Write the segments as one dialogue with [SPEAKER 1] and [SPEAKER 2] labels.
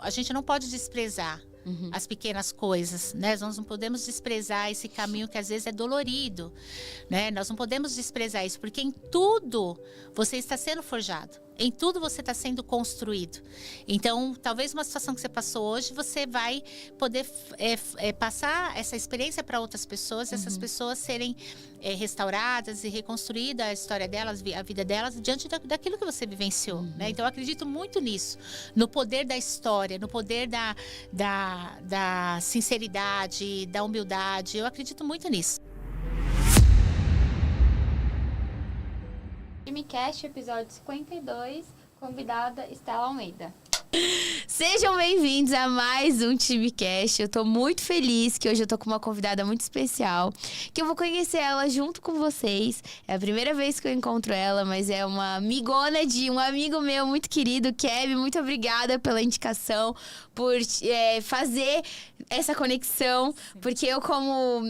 [SPEAKER 1] a gente não pode desprezar as pequenas coisas, né? Nós não podemos desprezar esse caminho que às vezes é dolorido, né? Nós não podemos desprezar isso, porque em tudo você está sendo forjado. Em tudo você está sendo construído. Então, talvez uma situação que você passou hoje, você vai poder passar essa experiência para outras pessoas, essas pessoas serem restauradas e reconstruída a história delas, a vida delas, diante daquilo que você vivenciou. Né? Então, eu acredito muito nisso, no poder da história, no poder da sinceridade, da humildade. Eu acredito muito nisso.
[SPEAKER 2] TimeCast, episódio 52, convidada Estela Almeida.
[SPEAKER 3] Sejam bem-vindos a mais um TimeCast. Eu tô muito feliz que hoje eu tô com uma convidada muito especial, que eu vou conhecer ela junto com vocês. É a primeira vez que eu encontro ela, mas é uma amigona de um amigo meu muito querido, Keb. Muito obrigada pela indicação, por fazer essa conexão, porque eu como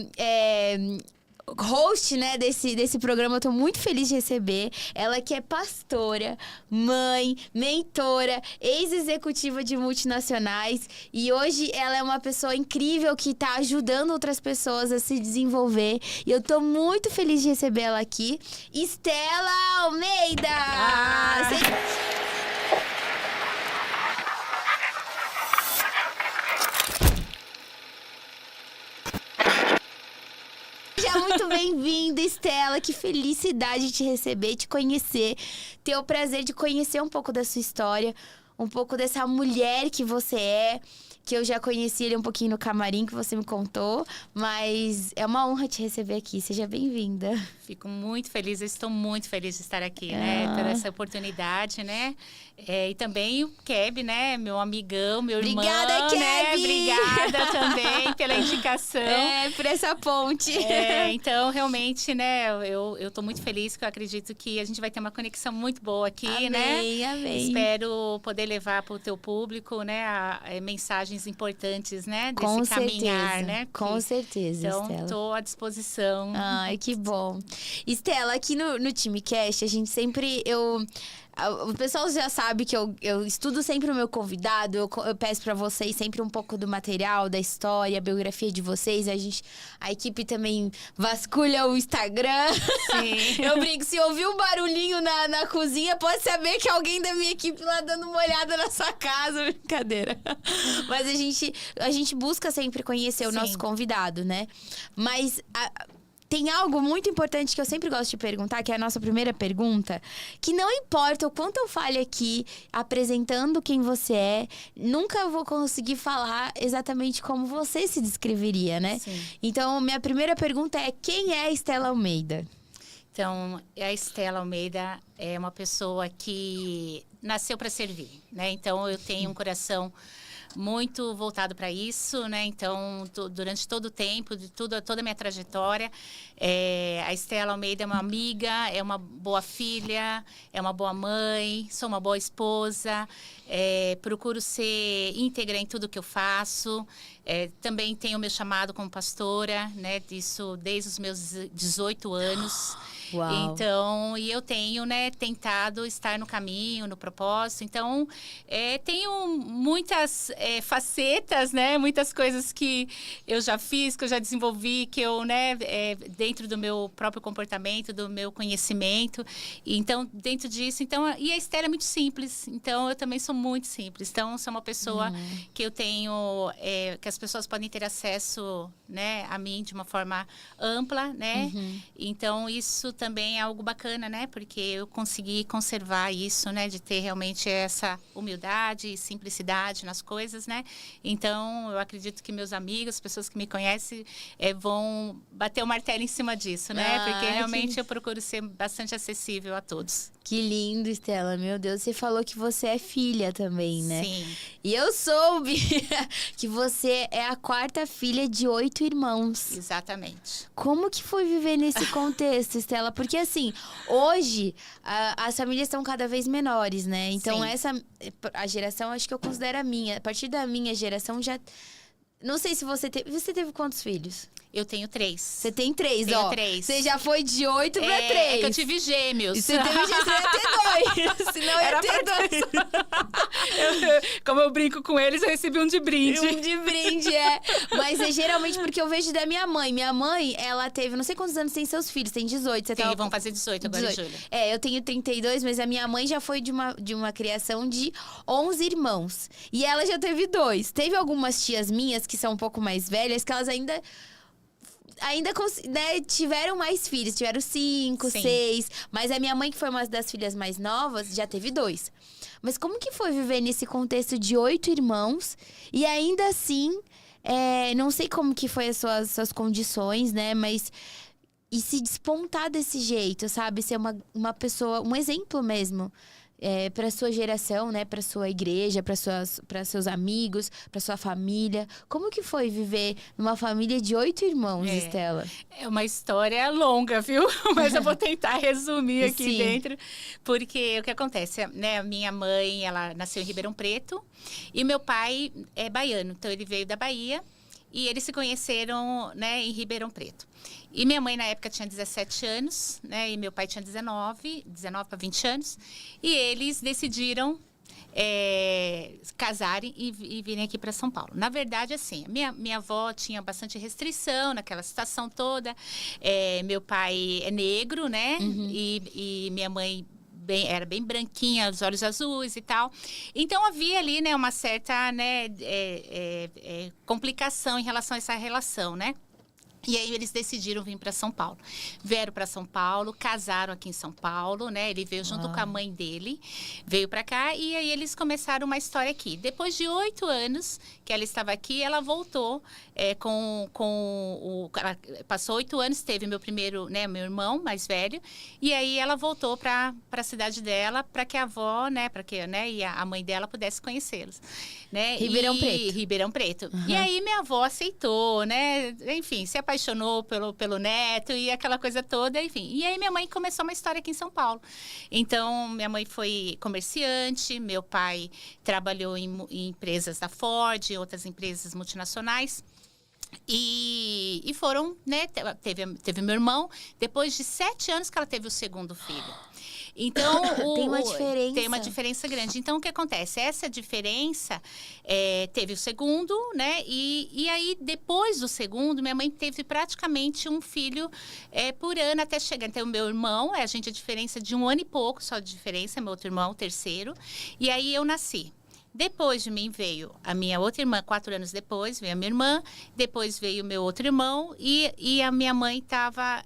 [SPEAKER 3] host, né, desse programa, eu tô muito feliz de receber ela, que é pastora, mãe, mentora, ex-executiva de multinacionais, e hoje ela é uma pessoa incrível que tá ajudando outras pessoas a se desenvolver, e eu tô muito feliz de receber ela aqui. Estela Almeida! Seja muito bem-vinda, Estela. Que felicidade de te receber, te conhecer, ter o prazer de conhecer um pouco da sua história, um pouco dessa mulher que você é, que eu já conheci ele um pouquinho no camarim, que você me contou, mas é uma honra te receber aqui. Seja bem-vinda.
[SPEAKER 1] Fico muito feliz, eu estou muito feliz de estar aqui, né? Por essa oportunidade, né? E também o Keb, né? Meu amigão, meu irmão.
[SPEAKER 3] Obrigada, Keb!
[SPEAKER 1] Né? Obrigada também pela indicação.
[SPEAKER 3] Por essa ponte.
[SPEAKER 1] Então, realmente, né? Eu tô muito feliz, porque eu acredito que a gente vai ter uma conexão muito boa aqui,
[SPEAKER 3] amém,
[SPEAKER 1] né?
[SPEAKER 3] Amém.
[SPEAKER 1] Espero poder levar para o teu público, né? mensagens importantes, né? Desse
[SPEAKER 3] Com
[SPEAKER 1] caminhar,
[SPEAKER 3] certeza,
[SPEAKER 1] né?
[SPEAKER 3] Com certeza,
[SPEAKER 1] então,
[SPEAKER 3] Estela.
[SPEAKER 1] Estou à disposição.
[SPEAKER 3] Ai, que bom. Estela, aqui no TimeCast, a gente sempre... O pessoal já sabe que eu estudo sempre o meu convidado, eu peço pra vocês sempre um pouco do material, da história, a biografia de vocês. A equipe também vasculha o Instagram.
[SPEAKER 1] Sim.
[SPEAKER 3] Eu brinco, se ouvir um barulhinho na cozinha, pode saber que alguém da minha equipe lá dando uma olhada na sua casa. Brincadeira. Mas a gente busca sempre conhecer o nosso convidado, né? Mas... tem algo muito importante que eu sempre gosto de perguntar, que é a nossa primeira pergunta, que não importa o quanto eu fale aqui, apresentando quem você é, nunca vou conseguir falar exatamente como você se descreveria, né?
[SPEAKER 1] Sim.
[SPEAKER 3] Então, minha primeira pergunta é: quem é a Estela Almeida?
[SPEAKER 1] Então, a Estela Almeida é uma pessoa que nasceu para servir, né? Então, eu tenho um coração muito voltado para isso, né? Então, durante todo o tempo, toda a minha trajetória, a Estela Almeida é uma amiga, é uma boa filha, é uma boa mãe, sou uma boa esposa, procuro ser íntegra em tudo que eu faço. Também tenho o meu chamado como pastora, né? Disso desde os meus 18 anos.
[SPEAKER 3] Uau.
[SPEAKER 1] Então, e eu tenho, né, tentado estar no caminho, no propósito. Então, tenho muitas facetas, né, muitas coisas que eu já fiz, que eu já desenvolvi, que eu, né, dentro do meu próprio comportamento, do meu conhecimento. E, então, dentro disso, e a Estela é muito simples. Então, eu também sou muito simples. Então, sou uma pessoa que eu tenho, que as pessoas podem ter acesso, né, a mim de uma forma ampla, né? Então, isso também é algo bacana, né? Porque eu consegui conservar isso, né? De ter realmente essa humildade e simplicidade nas coisas, né? Então, eu acredito que meus amigos, pessoas que me conhecem, vão bater o martelo em cima disso, né? Porque realmente eu procuro ser bastante acessível a todos.
[SPEAKER 3] Que lindo, Estela. Meu Deus, você falou que você é filha também, né?
[SPEAKER 1] Sim.
[SPEAKER 3] E eu soube que você é a quarta filha de 8 irmãos.
[SPEAKER 1] Exatamente.
[SPEAKER 3] Como que foi viver nesse contexto, Estela? Porque, assim, hoje as famílias estão cada vez menores, né? Então, a geração, acho que eu considero a minha. A partir da minha geração, já... Não sei se você teve... Você teve quantos filhos?
[SPEAKER 1] Eu tenho 3.
[SPEAKER 3] Você tem 3,
[SPEAKER 1] Tenho
[SPEAKER 3] ó.
[SPEAKER 1] 3.
[SPEAKER 3] Você já foi de 8 pra 3.
[SPEAKER 1] É que eu tive gêmeos.
[SPEAKER 3] E você teve gêmeos, você ia ter 2. Senão ia ter 2.
[SPEAKER 1] Como eu brinco com eles, eu recebi um de brinde.
[SPEAKER 3] Um de brinde, Mas é geralmente porque eu vejo da minha mãe. Minha mãe, ela teve, não sei quantos anos tem seus filhos, tem 18. Você
[SPEAKER 1] Sim, vão fazer 18 agora,
[SPEAKER 3] 18.
[SPEAKER 1] Júlia.
[SPEAKER 3] Eu tenho 32, mas a minha mãe já foi de uma criação de 11 irmãos. E ela já teve 2. Teve algumas tias minhas que são um pouco mais velhas, que elas ainda né, tiveram mais filhos. Tiveram 5,
[SPEAKER 1] Sim.
[SPEAKER 3] 6. Mas a minha mãe, que foi uma das filhas mais novas, já teve 2. Mas como que foi viver nesse contexto de 8 irmãos? E ainda assim, não sei como que foi as suas condições, né? Mas... E se despontar desse jeito, sabe? Ser uma pessoa, um exemplo mesmo. Para sua geração, né? Para sua igreja, para seus amigos, para sua família. Como que foi viver numa família de 8 irmãos, Estela?
[SPEAKER 1] É uma história longa, viu? Mas eu vou tentar resumir aqui
[SPEAKER 3] Sim.
[SPEAKER 1] dentro. Porque o que acontece, né? Minha mãe, ela nasceu em Ribeirão Preto. E meu pai é baiano. Então, ele veio da Bahia. E eles se conheceram, né, em Ribeirão Preto. E minha mãe, na época, tinha 17 anos, né? E meu pai tinha 19 para 20 anos. E eles decidiram casarem e virem aqui para São Paulo. Na verdade, assim, minha avó tinha bastante restrição naquela situação toda. Meu pai é negro, né?
[SPEAKER 3] Uhum.
[SPEAKER 1] E minha mãe... era bem branquinha, os olhos azuis e tal. Então, havia ali, né, uma certa, né, complicação em relação a essa relação, né? E aí, eles decidiram vir para São Paulo. Vieram para São Paulo, casaram aqui em São Paulo, né? Ele veio junto com a mãe dele, veio para cá. E aí, eles começaram uma história aqui. Depois de 8 anos que ela estava aqui, ela voltou ela passou 8 anos, teve meu primeiro, né? Meu irmão mais velho. E aí, ela voltou para a cidade dela, para que a avó, né? Para que, né? E a mãe dela pudesse conhecê-los. Né?
[SPEAKER 3] Ribeirão Preto.
[SPEAKER 1] Ribeirão Preto.
[SPEAKER 3] Uhum.
[SPEAKER 1] E aí, minha avó aceitou, né? Enfim, se apaixonou pelo neto e aquela coisa toda, enfim. E aí, minha mãe começou uma história aqui em São Paulo. Então, minha mãe foi comerciante, meu pai trabalhou em empresas da Ford, outras empresas multinacionais. E foram, né? Teve meu irmão, depois de 7 anos que ela teve o segundo filho. Então,
[SPEAKER 3] tem uma diferença.
[SPEAKER 1] Tem uma diferença grande. Então, o que acontece? Essa diferença, teve o segundo, né? E aí, depois do segundo, minha mãe teve praticamente um filho por ano até chegar. Então, o meu irmão, a diferença de 1 ano e pouco só de diferença, meu outro irmão, o terceiro. E aí, eu nasci. Depois de mim veio a minha outra irmã, 4 anos depois, veio a minha irmã. Depois veio o meu outro irmão. E a minha mãe estava...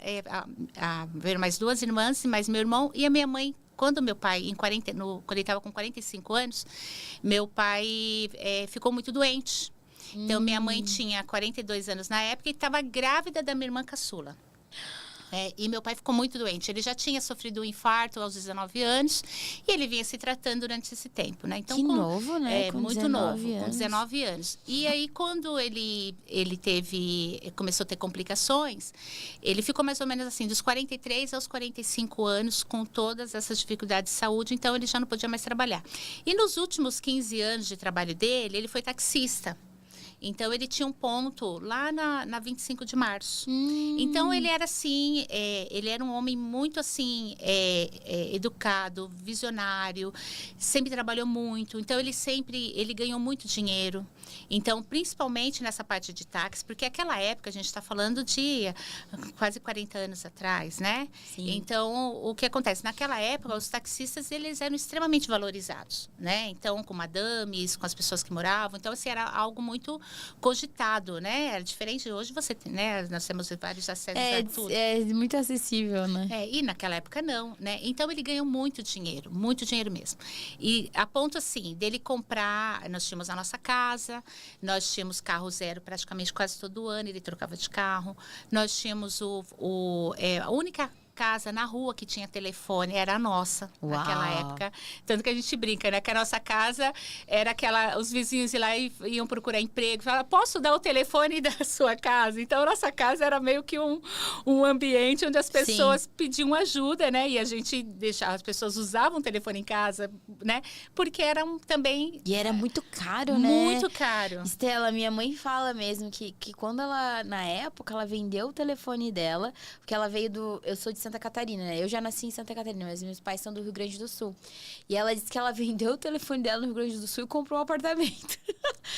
[SPEAKER 1] veio mais 2 irmãs e mais meu irmão. E a minha mãe, quando meu pai, quando ele estava com 45 anos, meu pai ficou muito doente. Então, minha mãe tinha 42 anos na época e estava grávida da minha irmã caçula. E meu pai ficou muito doente. Ele já tinha sofrido um infarto aos 19 anos e ele vinha se tratando durante esse tempo, né? Então,
[SPEAKER 3] que novo, né? Com
[SPEAKER 1] muito
[SPEAKER 3] 19
[SPEAKER 1] novo,
[SPEAKER 3] anos.
[SPEAKER 1] com 19 anos. E aí, quando ele começou a ter complicações, ele ficou mais ou menos assim, dos 43 aos 45 anos, com todas essas dificuldades de saúde, então ele já não podia mais trabalhar. E nos últimos 15 anos de trabalho dele, ele foi taxista. Então, ele tinha um ponto lá na 25 de março. Então, ele era assim, ele era um homem muito assim, educado, visionário, sempre trabalhou muito. Então, ele ganhou muito dinheiro. Então, principalmente nessa parte de táxi, porque aquela época, a gente está falando de quase 40 anos atrás, né?
[SPEAKER 3] Sim.
[SPEAKER 1] Então, o que acontece? Naquela época, os taxistas, eles eram extremamente valorizados, né? Então, com madames, com as pessoas que moravam. Então, assim, era algo muito cogitado, né? Era diferente de hoje, né? Nós temos vários acessos a tudo.
[SPEAKER 3] É muito acessível, né?
[SPEAKER 1] E naquela época não, né? Então, ele ganhou muito dinheiro mesmo. E a ponto, assim, dele comprar... Nós tínhamos a nossa casa, nós tínhamos carro zero praticamente quase todo ano, ele trocava de carro. Nós tínhamos a única casa na rua que tinha telefone era a nossa, naquela época. Tanto que a gente brinca, né? Que a nossa casa era aquela... Os vizinhos iam procurar emprego. Falavam, posso dar o telefone da sua casa? Então, a nossa casa era meio que um ambiente onde as pessoas pediam ajuda, né? E a gente deixava... As pessoas usavam o telefone em casa, né? Porque eram também...
[SPEAKER 3] E era muito caro, né?
[SPEAKER 1] Muito caro.
[SPEAKER 3] Estela, minha mãe fala mesmo que quando ela... Na época, ela vendeu o telefone dela. Porque ela veio do... Eu sou de Santa Catarina, né? Eu já nasci em Santa Catarina, mas meus pais são do Rio Grande do Sul. E ela disse que ela vendeu o telefone dela no Rio Grande do Sul e comprou um apartamento.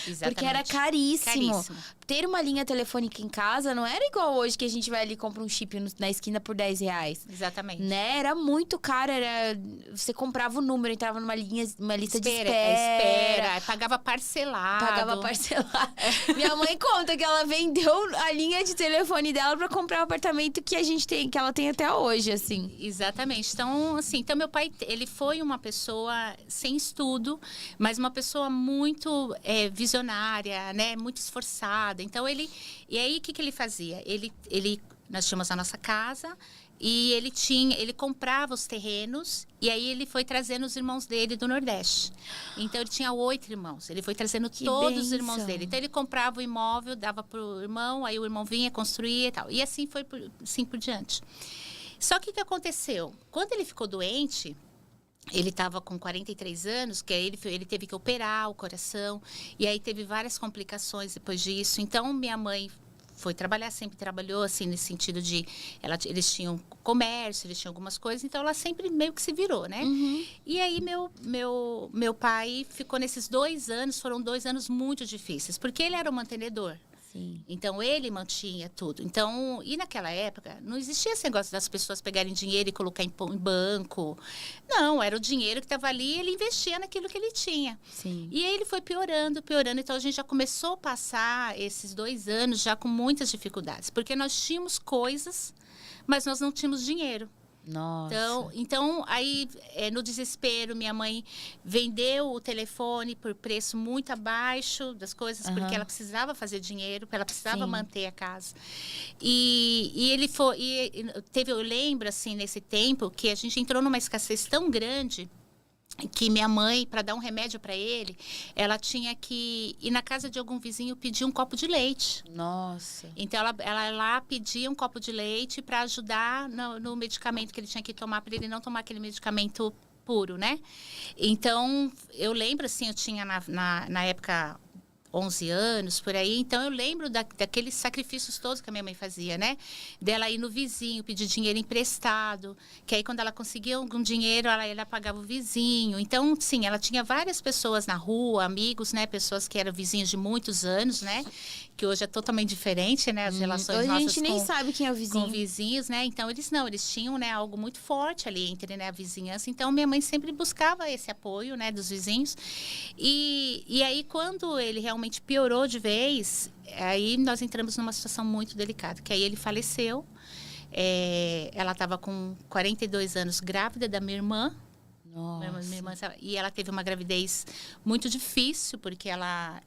[SPEAKER 1] Exatamente.
[SPEAKER 3] Porque era caríssimo.
[SPEAKER 1] Caríssimo.
[SPEAKER 3] Ter uma linha telefônica em casa não era igual hoje, que a gente vai ali e compra um chip na esquina por R$10.
[SPEAKER 1] Exatamente.
[SPEAKER 3] Né? Era muito caro. Você comprava o número, entrava numa lista de espera.
[SPEAKER 1] Pagava parcelado.
[SPEAKER 3] Minha mãe conta que ela vendeu a linha de telefone dela pra comprar o apartamento que a gente tem, que ela tem até hoje, assim.
[SPEAKER 1] Exatamente. Então, assim, meu pai, ele foi uma pessoa sem estudo, mas uma pessoa muito visionária, né? Muito esforçada. Então, e aí, o que ele fazia? Nós tínhamos a nossa casa e ele comprava os terrenos e aí ele foi trazendo os irmãos dele do Nordeste. Então, ele tinha 8 irmãos. Ele foi trazendo todos os irmãos dele. Então, ele comprava o imóvel, dava pro irmão, aí o irmão vinha, construía e tal. E assim foi assim por diante. Só que o que aconteceu? Quando ele ficou doente... Ele estava com 43 anos, que aí ele teve que operar o coração. E aí teve várias complicações depois disso. Então, minha mãe foi trabalhar, sempre trabalhou, assim, nesse sentido de... Eles tinham comércio, eles tinham algumas coisas. Então, ela sempre meio que se virou, né?
[SPEAKER 3] Uhum.
[SPEAKER 1] E aí, meu pai ficou nesses 2 anos. Foram 2 anos muito difíceis. Porque ele era o mantenedor.
[SPEAKER 3] Sim.
[SPEAKER 1] Então, ele mantinha tudo. Então, e naquela época, não existia esse negócio das pessoas pegarem dinheiro e colocar em banco. Não, era o dinheiro que estava ali e ele investia naquilo que ele tinha.
[SPEAKER 3] Sim.
[SPEAKER 1] E aí ele foi piorando, piorando. Então, a gente já começou a passar esses 2 anos já com muitas dificuldades. Porque nós tínhamos coisas, mas nós não tínhamos dinheiro.
[SPEAKER 3] Nossa.
[SPEAKER 1] Então aí, no desespero, minha mãe vendeu o telefone por preço muito abaixo das coisas, porque ela precisava fazer dinheiro, ela precisava manter a casa. E ele foi... eu lembro, assim, nesse tempo, que a gente entrou numa escassez tão grande que minha mãe, para dar um remédio para ele, ela tinha que ir na casa de algum vizinho pedir um copo de leite.
[SPEAKER 3] Nossa.
[SPEAKER 1] Então, ela lá pedia um copo de leite para ajudar no medicamento que ele tinha que tomar, para ele não tomar aquele medicamento puro, né? Então, eu lembro, assim, eu tinha na época 11 anos, por aí. Então, eu lembro daqueles sacrifícios todos que a minha mãe fazia, né? Dela ir no vizinho, pedir dinheiro emprestado. Que aí, quando ela conseguia algum dinheiro, ela pagava o vizinho. Então, sim, ela tinha várias pessoas na rua, amigos, né? Pessoas que eram vizinhos de muitos anos, né? Que hoje é totalmente diferente, né? As relações
[SPEAKER 3] hoje
[SPEAKER 1] nossas
[SPEAKER 3] a gente nem sabe quem é o vizinho.
[SPEAKER 1] com vizinhos, né? Então, eles tinham, né, algo muito forte ali entre, né, a vizinhança. Então, minha mãe sempre buscava esse apoio, né, dos vizinhos. E aí, quando ele realmente piorou de vez, aí nós entramos numa situação muito delicada, que aí ele faleceu. Ela estava com 42 anos grávida da minha irmã.
[SPEAKER 3] Nossa.
[SPEAKER 1] Minha irmã, e ela teve uma gravidez muito difícil, porque ela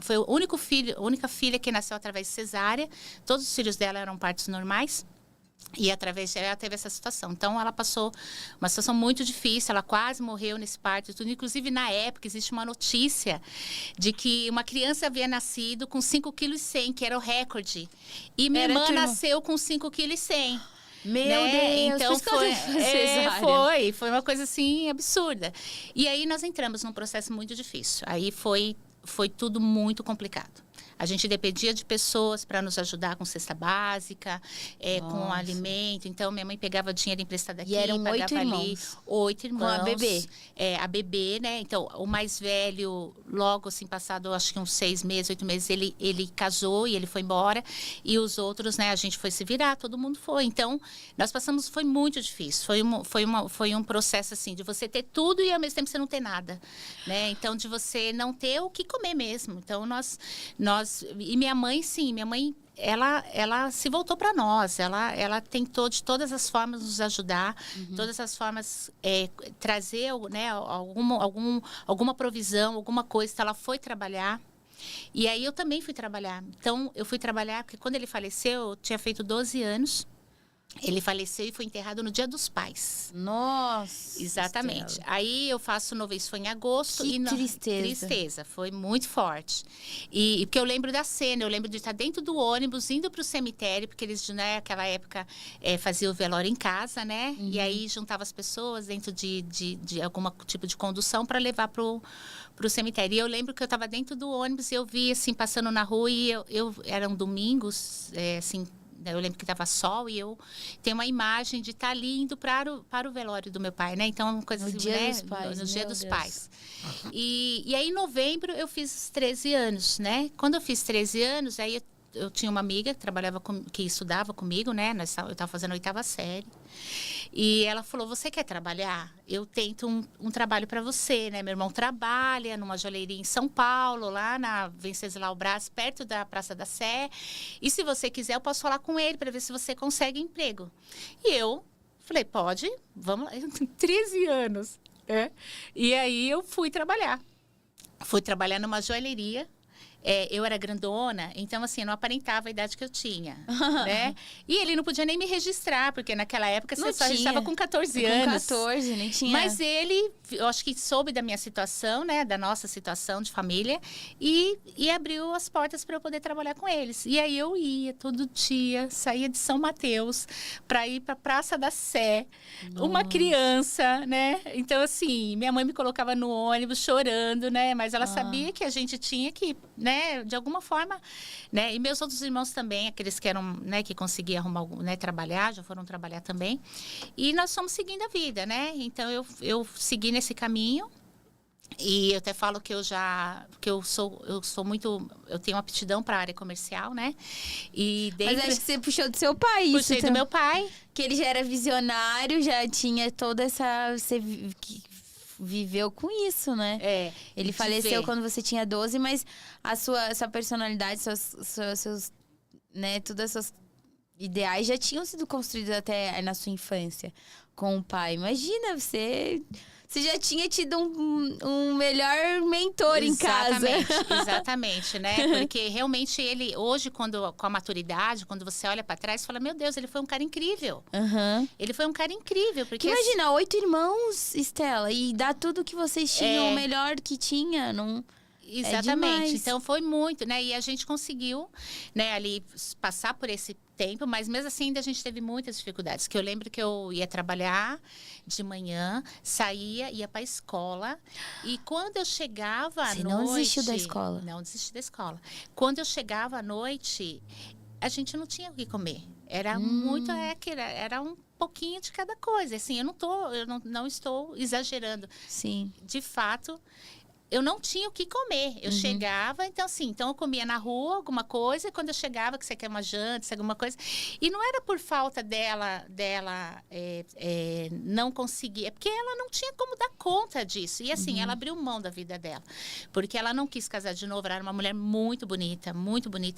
[SPEAKER 1] foi a única filha que nasceu através de cesárea. Todos os filhos dela eram partos normais. E através dela teve essa situação. Então, ela passou uma situação muito difícil. Ela quase morreu nesse parto e tudo. Inclusive, na época, existe uma notícia de que uma criança havia nascido com 5,1 kg, que era o recorde. E minha irmã nasceu com 5,1 kg.
[SPEAKER 3] Meu
[SPEAKER 1] né?
[SPEAKER 3] Deus,
[SPEAKER 1] então foi uma coisa assim absurda. E aí nós entramos num processo muito difícil. Aí foi tudo muito complicado. A gente dependia de pessoas para nos ajudar com cesta básica, com alimento. Então, minha mãe pegava dinheiro emprestado aqui,
[SPEAKER 3] e eram
[SPEAKER 1] pagava
[SPEAKER 3] 8
[SPEAKER 1] ali.
[SPEAKER 3] irmãos.
[SPEAKER 1] 8 irmãos.
[SPEAKER 3] Com a bebê.
[SPEAKER 1] A bebê, né? Então, o mais velho, logo assim, passado, acho que uns 6 meses, 8 meses, ele casou e ele foi embora. E os outros, né? A gente foi se virar, todo mundo foi. Então, nós passamos, foi muito difícil. Foi um processo, assim, de você ter tudo e, ao mesmo tempo, você não ter nada, né? Então, de você não ter o que comer mesmo. Então, nós e minha mãe, sim, ela se voltou para nós, ela tentou de todas as formas nos ajudar, todas as formas trazer, né, alguma provisão, alguma coisa. Então, ela foi trabalhar. E aí eu também fui trabalhar. Então, eu fui trabalhar porque quando ele faleceu, eu tinha feito 12 anos. Ele faleceu e foi enterrado no Dia dos Pais.
[SPEAKER 3] Nossa!
[SPEAKER 1] Exatamente.
[SPEAKER 3] Estela.
[SPEAKER 1] Aí eu faço no vez foi em agosto.
[SPEAKER 3] Que tristeza.
[SPEAKER 1] Tristeza, foi muito forte. E porque eu lembro da cena, eu lembro de estar dentro do ônibus, indo para o cemitério, porque eles, né, naquela época, faziam o velório em casa, né? E aí juntava as pessoas dentro de algum tipo de condução para levar pro cemitério. E eu lembro que eu estava dentro do ônibus e eu vi, assim, passando na rua e eram domingos, assim. Eu lembro que estava sol e eu tenho uma imagem de estar ali indo para o velório do meu pai, né? Então, uma coisa
[SPEAKER 3] No
[SPEAKER 1] assim,
[SPEAKER 3] Dia
[SPEAKER 1] né?
[SPEAKER 3] dos Pais,
[SPEAKER 1] No Dia
[SPEAKER 3] meu
[SPEAKER 1] dos
[SPEAKER 3] Deus.
[SPEAKER 1] Pais. E aí, em novembro, eu fiz os 13 anos, né? Quando eu fiz 13 anos, aí eu tinha uma amiga que trabalhava que estudava comigo, né? Eu estava fazendo a 8ª série. E ela falou, você quer trabalhar? Eu tento um trabalho para você, né? Meu irmão trabalha numa joalheria em São Paulo, lá na Venceslau Braz, perto da Praça da Sé. E se você quiser, eu posso falar com ele para ver se você consegue emprego. E eu falei, pode, vamos lá. Eu tenho 13 anos, né? E aí eu fui trabalhar. Fui trabalhar numa joalheria. Eu era grandona, então, assim, não aparentava a idade que eu tinha, né? E ele não podia nem me registrar, porque naquela época você só registrava com 14 anos.
[SPEAKER 3] Com 14, nem tinha.
[SPEAKER 1] Mas ele, eu acho que soube da minha situação, né? Da nossa situação de família. E abriu as portas para eu poder trabalhar com eles. E aí eu ia todo dia, saía de São Mateus para ir para a Praça da Sé. Uma criança, né? Então, assim, minha mãe me colocava no ônibus chorando, né? Mas ela sabia que a gente tinha que, né? De alguma forma, né? E meus outros irmãos também, aqueles que eram, né? Que conseguiam arrumar, né? Trabalhar, já foram trabalhar também. E nós fomos seguindo a vida, né? Então, eu segui nesse caminho. E eu até falo que eu sou muito, eu tenho aptidão para a área comercial, né? E dentro,
[SPEAKER 3] Mas acho que você puxou do seu pai, isso.
[SPEAKER 1] puxei do meu pai.
[SPEAKER 3] Que ele já era visionário, já tinha toda essa... Você viveu com isso, né? Ele faleceu quando você tinha 12, mas essa personalidade, seus, né, todas as suas ideais já tinham sido construídos até na sua infância com o pai. Imagina, você já tinha tido um melhor mentor em casa.
[SPEAKER 1] Exatamente, né? Porque realmente ele, hoje, com a maturidade, quando você olha pra trás, você fala, meu Deus, ele foi um cara incrível. Ele foi um cara incrível. Porque
[SPEAKER 3] imagina, 8 irmãos, Estela, e dar tudo que vocês tinham, o melhor que tinha, não...
[SPEAKER 1] Exatamente. Então, foi muito, né? E a gente conseguiu, né, ali passar por esse tempo, mas mesmo assim ainda a gente teve muitas dificuldades. Que eu lembro que eu ia trabalhar de manhã, saía, ia para a escola. E quando eu chegava à noite...
[SPEAKER 3] Você não desistiu da escola?
[SPEAKER 1] Não desisti da escola. Quando eu chegava à noite, a gente não tinha o que comer. Era muito... Era um pouquinho de cada coisa. Assim, eu não estou exagerando.
[SPEAKER 3] Sim.
[SPEAKER 1] De fato... Eu não tinha o que comer. Eu chegava, então eu comia na rua alguma coisa, e quando eu chegava, que você quer uma janta, alguma coisa. E não era por falta dela não conseguir, é porque ela não tinha como dar conta disso. E assim, ela abriu mão da vida dela. Porque ela não quis casar de novo, ela era uma mulher muito bonita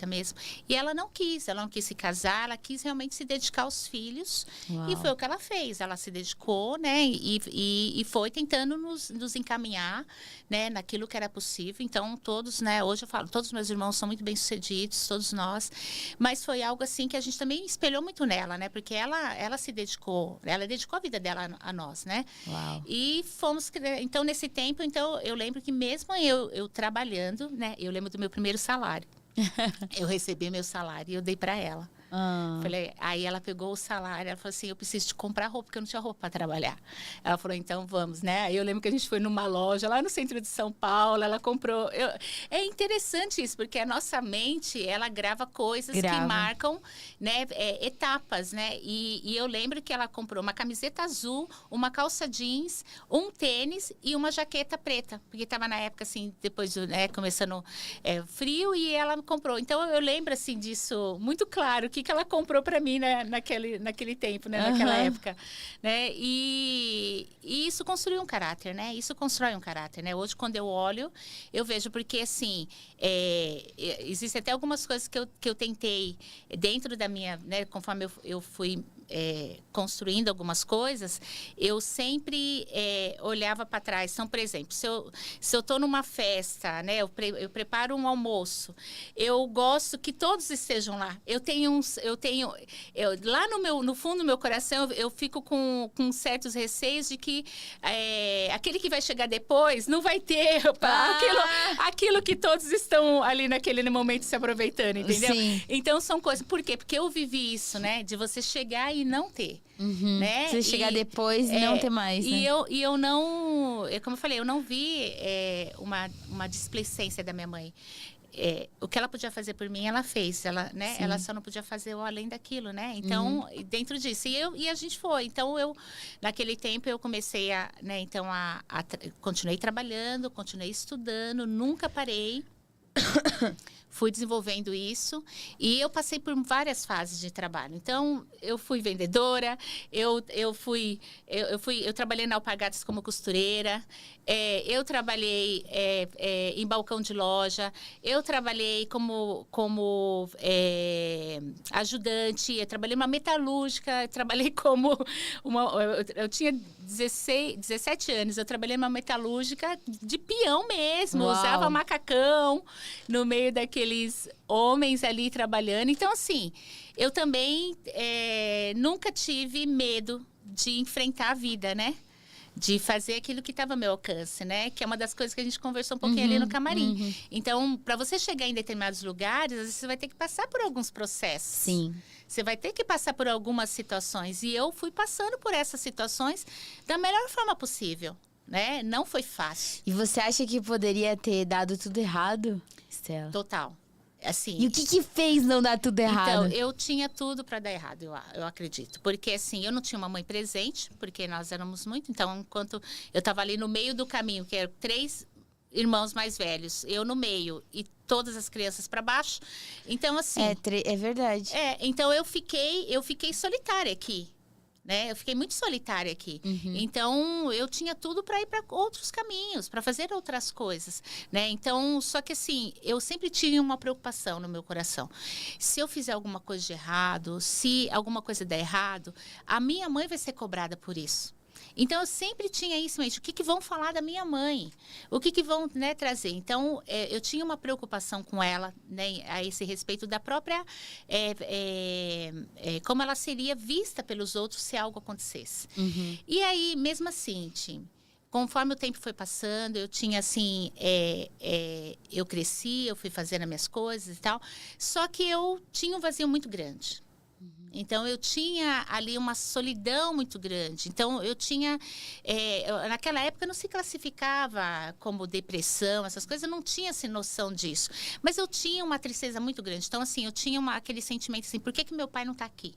[SPEAKER 1] mesmo. E ela não quis se casar, ela quis realmente se dedicar aos filhos.
[SPEAKER 3] Uau.
[SPEAKER 1] E foi o que ela fez. Ela se dedicou, né? E foi tentando nos encaminhar, né, naquilo que era possível. Então, todos, né, hoje eu falo, todos os meus irmãos são muito bem-sucedidos, todos nós. Mas foi algo assim que a gente também espelhou muito nela, né? Porque ela se dedicou, ela dedicou a vida dela a nós, né?
[SPEAKER 3] Uau.
[SPEAKER 1] E fomos, então, nesse tempo, então, eu lembro que mesmo eu trabalhando, né, eu lembro do meu primeiro salário. Eu recebi meu salário e eu dei para ela. Falei, aí ela pegou o salário, ela falou assim, eu preciso te comprar roupa, porque eu não tinha roupa para trabalhar. Ela falou, então vamos, né? Aí eu lembro que a gente foi numa loja lá no centro de São Paulo, ela comprou... É interessante isso, porque a nossa mente, ela grava coisas que marcam, né, etapas, né? E eu lembro que ela comprou uma camiseta azul, uma calça jeans, um tênis e uma jaqueta preta, porque estava na época, assim, depois, né, começando frio, e ela comprou. Então, eu lembro, assim, disso muito claro, que ela comprou para mim, né, naquele tempo, né, naquela época, né? E isso construiu um caráter, né? Isso constrói um caráter, né? Hoje, quando eu olho, eu vejo, porque, assim, existem até algumas coisas que eu tentei dentro da minha, né, conforme eu fui construindo algumas coisas, eu sempre olhava para trás. Então, por exemplo, se eu estou numa festa, né, eu preparo um almoço, eu gosto que todos estejam lá. Lá no fundo do meu coração, eu fico com certos receios de que aquele que vai chegar depois não vai ter aquilo que todos estão ali naquele momento se aproveitando, entendeu?
[SPEAKER 3] Sim.
[SPEAKER 1] Então, são coisas... Por quê? Porque eu vivi isso, né? De você chegar e não ter, né?
[SPEAKER 3] Você chegar depois e não ter mais, né?
[SPEAKER 1] E eu não... Como eu falei, eu não vi uma displicência da minha mãe. O que ela podia fazer por mim, ela fez. Ela só não podia fazer o além daquilo, né? Então, dentro disso. E a gente foi. Então, naquele tempo, eu comecei continuei trabalhando, continuei estudando, nunca parei. Fui desenvolvendo isso e eu passei por várias fases de trabalho. Então, eu fui vendedora, eu trabalhei na Alpargatas como costureira, eu trabalhei em balcão de loja, eu trabalhei como ajudante, eu trabalhei numa metalúrgica, eu trabalhei como eu tinha 17 anos, eu trabalhei numa metalúrgica de peão mesmo, usava macacão no meio daqueles homens ali trabalhando. Então, assim, eu também nunca tive medo de enfrentar a vida, né? De fazer aquilo que estava ao meu alcance, né? Que é uma das coisas que a gente conversou um pouquinho ali no camarim. Então, para você chegar em determinados lugares, às vezes você vai ter que passar por alguns processos.
[SPEAKER 3] Sim.
[SPEAKER 1] Você vai ter que passar por algumas situações. E eu fui passando por essas situações da melhor forma possível, né? Não foi fácil.
[SPEAKER 3] E você acha que poderia ter dado tudo errado, Stella?
[SPEAKER 1] Total. Assim,
[SPEAKER 3] e o que fez não dar tudo errado?
[SPEAKER 1] Então, eu tinha tudo para dar errado, eu acredito. Porque, assim, eu não tinha uma mãe presente, porque nós éramos muito. Então, enquanto eu estava ali no meio do caminho, que eram 3 irmãos mais velhos, eu no meio e todas as crianças para baixo. Então, assim...
[SPEAKER 3] É verdade.
[SPEAKER 1] Então, eu fiquei solitária aqui. Né? Eu fiquei muito solitária aqui. Então, eu tinha tudo para ir para outros caminhos, para fazer outras coisas, né? Então, só que assim, eu sempre tive uma preocupação no meu coração. Se eu fizer alguma coisa de errado, se alguma coisa der errado, a minha mãe vai ser cobrada por isso. Então, eu sempre tinha isso, mas o que vão falar da minha mãe? O que vão, né, trazer? Então, eu tinha uma preocupação com ela, né, a esse respeito da própria... como ela seria vista pelos outros se algo acontecesse. E aí, mesmo assim, Tim, conforme o tempo foi passando, eu tinha, assim... eu cresci, eu fui fazendo as minhas coisas e tal. Só que eu tinha um vazio muito grande. Então, eu tinha ali uma solidão muito grande. Então, eu tinha... naquela época, não se classificava como depressão, essas coisas. Eu não tinha essa noção disso. Mas eu tinha uma tristeza muito grande. Então, assim, eu tinha aquele sentimento assim, por que meu pai não está aqui?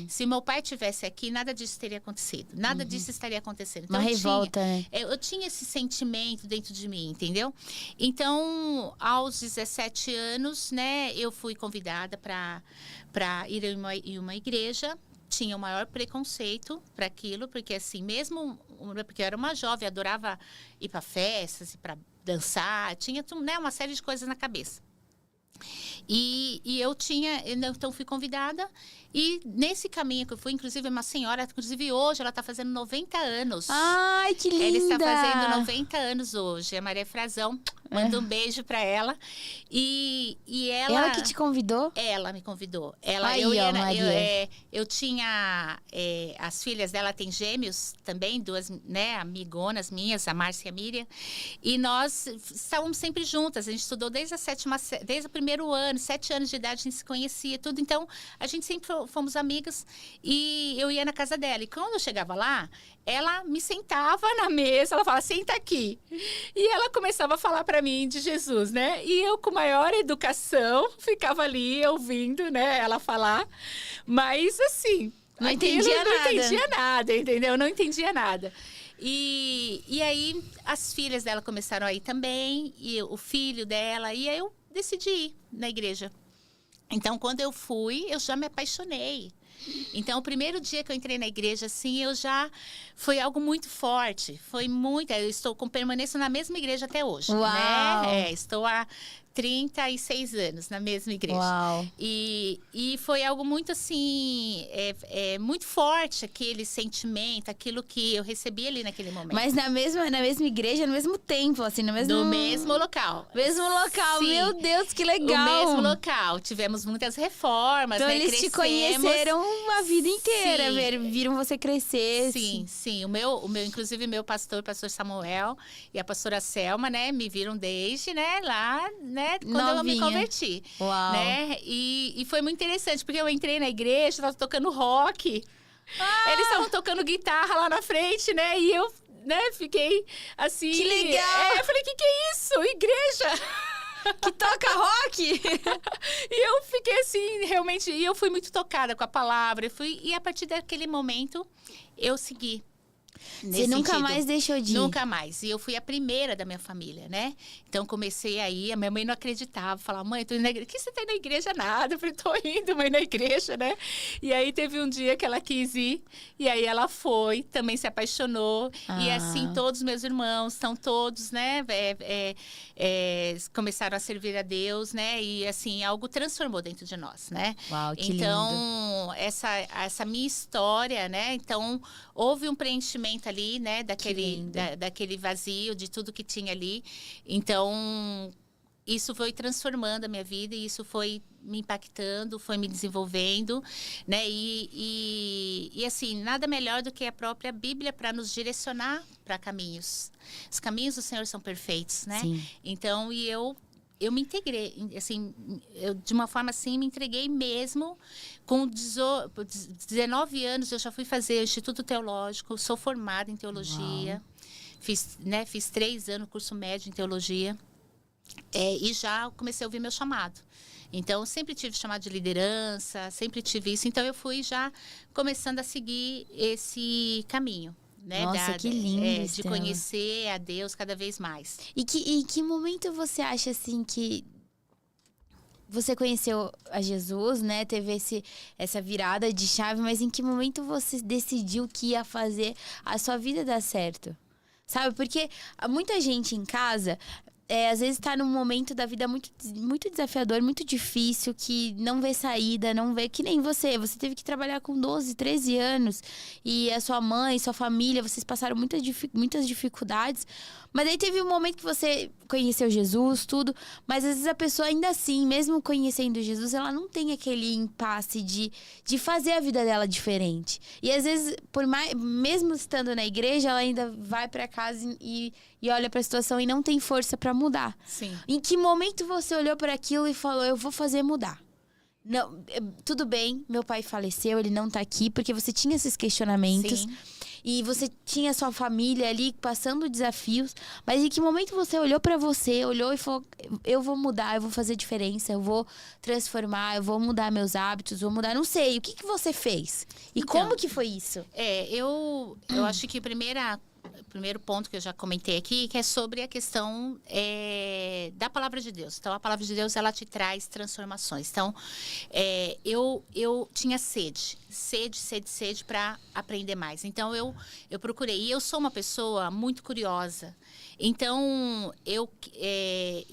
[SPEAKER 1] Se meu pai estivesse aqui, nada disso teria acontecido. Nada disso estaria acontecendo. Então,
[SPEAKER 3] uma revolta, né?
[SPEAKER 1] Eu tinha esse sentimento dentro de mim, entendeu? Então, aos 17 anos, né, eu fui convidada para ir em uma igreja. Tinha o maior preconceito para aquilo, porque assim, mesmo... Porque eu era uma jovem, adorava ir para festas, ir para dançar. Tinha, né, uma série de coisas na cabeça. E eu então fui convidada, e nesse caminho que eu fui, inclusive uma senhora, inclusive hoje ela está fazendo 90 anos.
[SPEAKER 3] Ai, que linda!
[SPEAKER 1] Ela está fazendo 90 anos hoje, a Maria Frazão. Manda um beijo para ela. E ela...
[SPEAKER 3] Ela que te convidou?
[SPEAKER 1] Ela me convidou. Eu tinha... as filhas dela têm gêmeos também, 2, né, amigonas minhas, a Márcia e a Miriam. E nós estávamos sempre juntas. A gente estudou desde o primeiro ano, 7 anos de idade, a gente se conhecia, tudo. Então, a gente sempre fomos amigas. E eu ia na casa dela. E quando eu chegava lá, ela me sentava na mesa, ela falava, senta aqui. E ela começava a falar para mim de Jesus, né? E eu, com maior educação, ficava ali ouvindo, né, ela falar. Mas, assim...
[SPEAKER 3] Não entendia
[SPEAKER 1] nada, entendeu? Não entendia nada. E aí, as filhas dela começaram a ir também, e o filho dela, e aí eu decidi ir na igreja. Então, quando eu fui, eu já me apaixonei. Então, o primeiro dia que eu entrei na igreja, assim, foi algo muito forte. Foi muito... permaneço na mesma igreja até hoje.
[SPEAKER 3] Uau!
[SPEAKER 1] Né? Estou há 36 anos na mesma igreja.
[SPEAKER 3] Uau.
[SPEAKER 1] E foi algo muito assim, muito forte, aquele sentimento, aquilo que eu recebi ali naquele momento.
[SPEAKER 3] Mas na mesma igreja, no mesmo tempo, assim, no mesmo...
[SPEAKER 1] No mesmo local.
[SPEAKER 3] Mesmo local,
[SPEAKER 1] Sim.
[SPEAKER 3] meu Deus, que legal!
[SPEAKER 1] O mesmo local. Tivemos muitas reformas,
[SPEAKER 3] então
[SPEAKER 1] né?
[SPEAKER 3] eles te conheceram a vida inteira,
[SPEAKER 1] Sim.
[SPEAKER 3] viram você crescer.
[SPEAKER 1] Sim. Inclusive, meu pastor Samuel e a pastora Selma, né? Me viram desde, né? Lá, né? Quando eu me converti.
[SPEAKER 3] Uau.
[SPEAKER 1] Né? E foi muito interessante, porque eu entrei na igreja, tava tocando rock. Eles estavam tocando guitarra lá na frente, né? E eu, né, fiquei assim...
[SPEAKER 3] Que legal!
[SPEAKER 1] Eu falei, que é isso? Igreja!
[SPEAKER 3] Que toca rock!
[SPEAKER 1] E eu fiquei assim, realmente... E eu fui muito tocada com a palavra. E a partir daquele momento, eu segui.
[SPEAKER 3] Você nunca mais deixou de ir?
[SPEAKER 1] Nunca mais. E eu fui a primeira da minha família, né? Então, comecei aí, a minha mãe não acreditava. Falava, mãe, tô indo na igreja. Que você tá indo na igreja? Nada. Eu falei, tô indo, mãe, na igreja, né? E aí, teve um dia que ela quis ir. E aí, ela foi, também se apaixonou. E assim, todos os meus irmãos, estão todos, né? Começaram a servir a Deus, né? E assim, algo transformou dentro de nós, né?
[SPEAKER 3] Uau, que
[SPEAKER 1] então,
[SPEAKER 3] lindo.
[SPEAKER 1] essa minha história, né? Então, houve um preenchimento ali, né? Daquele vazio, de tudo que tinha ali. Então, isso foi transformando a minha vida e isso foi me impactando, foi me desenvolvendo, né? E assim, nada melhor do que a própria Bíblia para nos direcionar para caminhos. Os caminhos do Senhor são perfeitos, né?
[SPEAKER 3] Sim.
[SPEAKER 1] Então, eu me integrei, assim, eu, de uma forma assim, me entreguei mesmo. Com 19 anos, eu já fui fazer o Instituto Teológico, sou formada em teologia. Fiz 3 anos curso médio em teologia. E já comecei a ouvir meu chamado. Então, sempre tive chamado de liderança, sempre tive isso. Então, eu fui já começando a seguir esse caminho. Né?
[SPEAKER 3] Nossa, que lindo,
[SPEAKER 1] de conhecer a Deus cada vez mais.
[SPEAKER 3] E que momento você acha, assim, que você conheceu a Jesus, né? Teve essa virada de chave, mas em que momento você decidiu que ia fazer a sua vida dar certo? Sabe? Porque muita gente em casa... às vezes está num momento da vida muito, muito desafiador, muito difícil, que não vê saída, não vê... Que nem você. Você teve que trabalhar com 12, 13 anos. E a sua mãe, sua família, vocês passaram muitas dificuldades. Mas aí teve um momento que você conheceu Jesus, tudo. Mas às vezes a pessoa ainda assim, mesmo conhecendo Jesus, ela não tem aquele impasse de fazer a vida dela diferente. E às vezes, mesmo estando na igreja, ela ainda vai para casa e olha para a situação e não tem força para mudar.
[SPEAKER 1] Sim.
[SPEAKER 3] Em que momento você olhou para aquilo e falou, eu vou fazer mudar? Não, tudo bem, meu pai faleceu, ele não tá aqui, porque você tinha esses questionamentos.
[SPEAKER 1] Sim.
[SPEAKER 3] E você tinha sua família ali passando desafios. Mas em que momento você olhou pra você, olhou e falou, eu vou mudar, eu vou fazer diferença, eu vou transformar, eu vou mudar meus hábitos, vou mudar, não sei. O que você fez? E
[SPEAKER 1] Então,
[SPEAKER 3] como que foi isso?
[SPEAKER 1] Eu acho que o primeiro ponto que eu já comentei aqui, que é sobre a questão da palavra de Deus. Então, a palavra de Deus, ela te traz transformações. Então, eu tinha sede para aprender mais. Então, eu procurei. E eu sou uma pessoa muito curiosa. Então,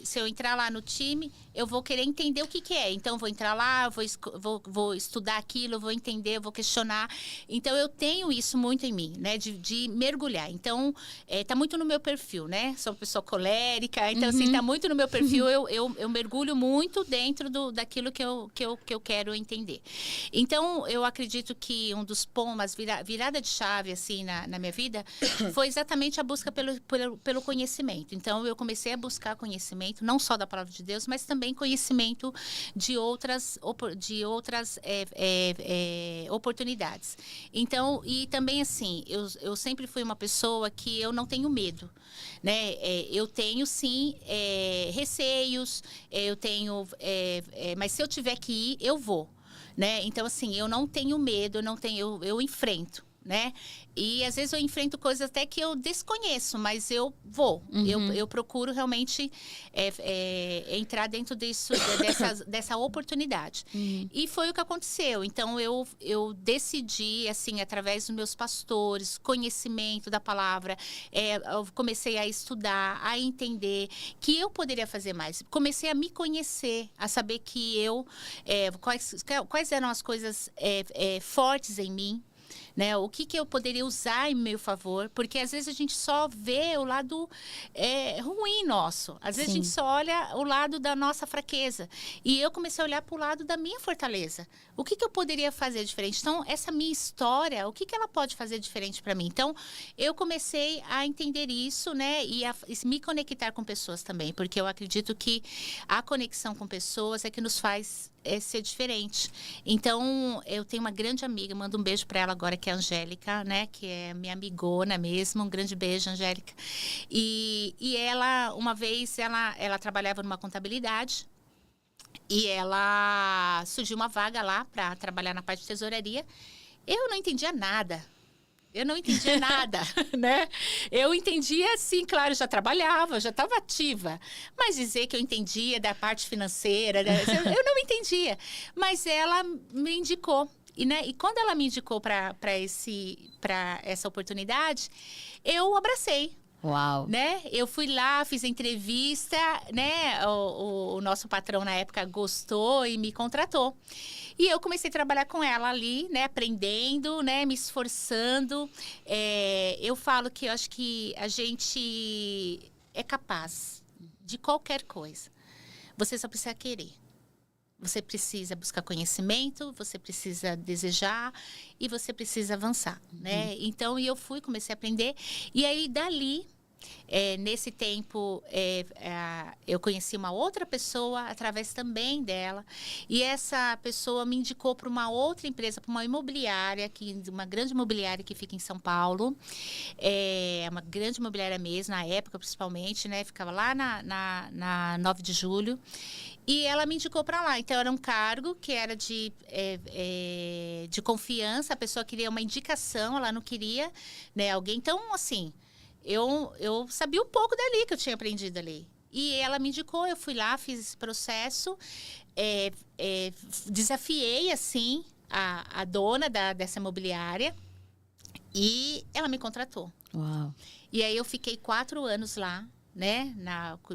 [SPEAKER 1] se eu entrar lá no time, eu vou querer entender o que é. Então, eu vou entrar lá, vou estudar aquilo, eu vou entender, eu vou questionar. Então, eu tenho isso muito em mim, né? De mergulhar. Então, tá muito no meu perfil, né? Sou uma pessoa colérica. Então, assim, tá muito no meu perfil. Eu mergulho muito dentro daquilo que eu quero entender. Então, eu acredito que um dos pontos, virada de chave, assim, na minha vida, foi exatamente a busca pelo conhecimento. Então, eu comecei a buscar conhecimento, não só da palavra de Deus, mas também conhecimento de outras oportunidades. Então, e também, assim, eu sempre fui uma pessoa que eu não tenho medo, né? Eu tenho, sim, receios, mas se eu tiver que ir, eu vou, né? Então, assim, eu não tenho medo, eu enfrento. né? E às vezes eu enfrento coisas até que eu desconheço, mas eu vou. Eu procuro realmente entrar dentro dessa oportunidade. E foi o que aconteceu. Então, eu decidi, assim, através dos meus pastores, conhecimento da palavra, eu comecei a estudar, a entender que eu poderia fazer mais. Comecei a me conhecer, a saber que quais eram as coisas fortes em mim, né? O que eu poderia usar em meu favor, porque às vezes a gente só vê o lado ruim nosso. Às vezes a gente só olha o lado da nossa fraqueza. E eu comecei a olhar para o lado da minha fortaleza. O que eu poderia fazer diferente? Então, essa minha história, o que ela pode fazer diferente para mim? Então, eu comecei a entender isso, né? E me conectar com pessoas também, porque eu acredito que a conexão com pessoas é que nos faz ser diferente. Então, eu tenho uma grande amiga, mando um beijo para ela agora, que é a Angélica, né? Que é minha amigona mesmo. Um grande beijo, Angélica. E ela, uma vez, ela trabalhava numa contabilidade e ela surgiu uma vaga lá para trabalhar na parte de tesouraria. Eu não entendia nada. Né? Eu entendia, assim, claro, já trabalhava, já estava ativa. Mas dizer que eu entendia da parte financeira, eu não entendia. Mas ela me indicou. E quando ela me indicou para essa oportunidade, eu abracei.
[SPEAKER 3] Uau!
[SPEAKER 1] Né? Eu fui lá, fiz a entrevista, né? O nosso patrão na época gostou e me contratou. E eu comecei a trabalhar com ela ali, né? Aprendendo, né? Me esforçando. Eu falo que eu acho que a gente é capaz de qualquer coisa. Você só precisa querer. Você precisa buscar conhecimento, você precisa desejar e você precisa avançar, né? Então, comecei a aprender. E aí, dali, nesse tempo, eu conheci uma outra pessoa através também dela. E essa pessoa me indicou para uma outra empresa, para uma imobiliária, uma grande imobiliária que fica em São Paulo. Uma grande imobiliária mesmo, na época principalmente, né? Ficava lá na 9 de julho. E ela me indicou para lá. Então, era um cargo que era de confiança. A pessoa queria uma indicação, ela não queria, né, alguém. Então, assim, eu sabia um pouco dali que eu tinha aprendido ali. E ela me indicou, eu fui lá, fiz esse processo. Desafiei, assim, a dona dessa imobiliária. E ela me contratou.
[SPEAKER 3] Uau!
[SPEAKER 1] E aí, eu fiquei 4 anos lá, né,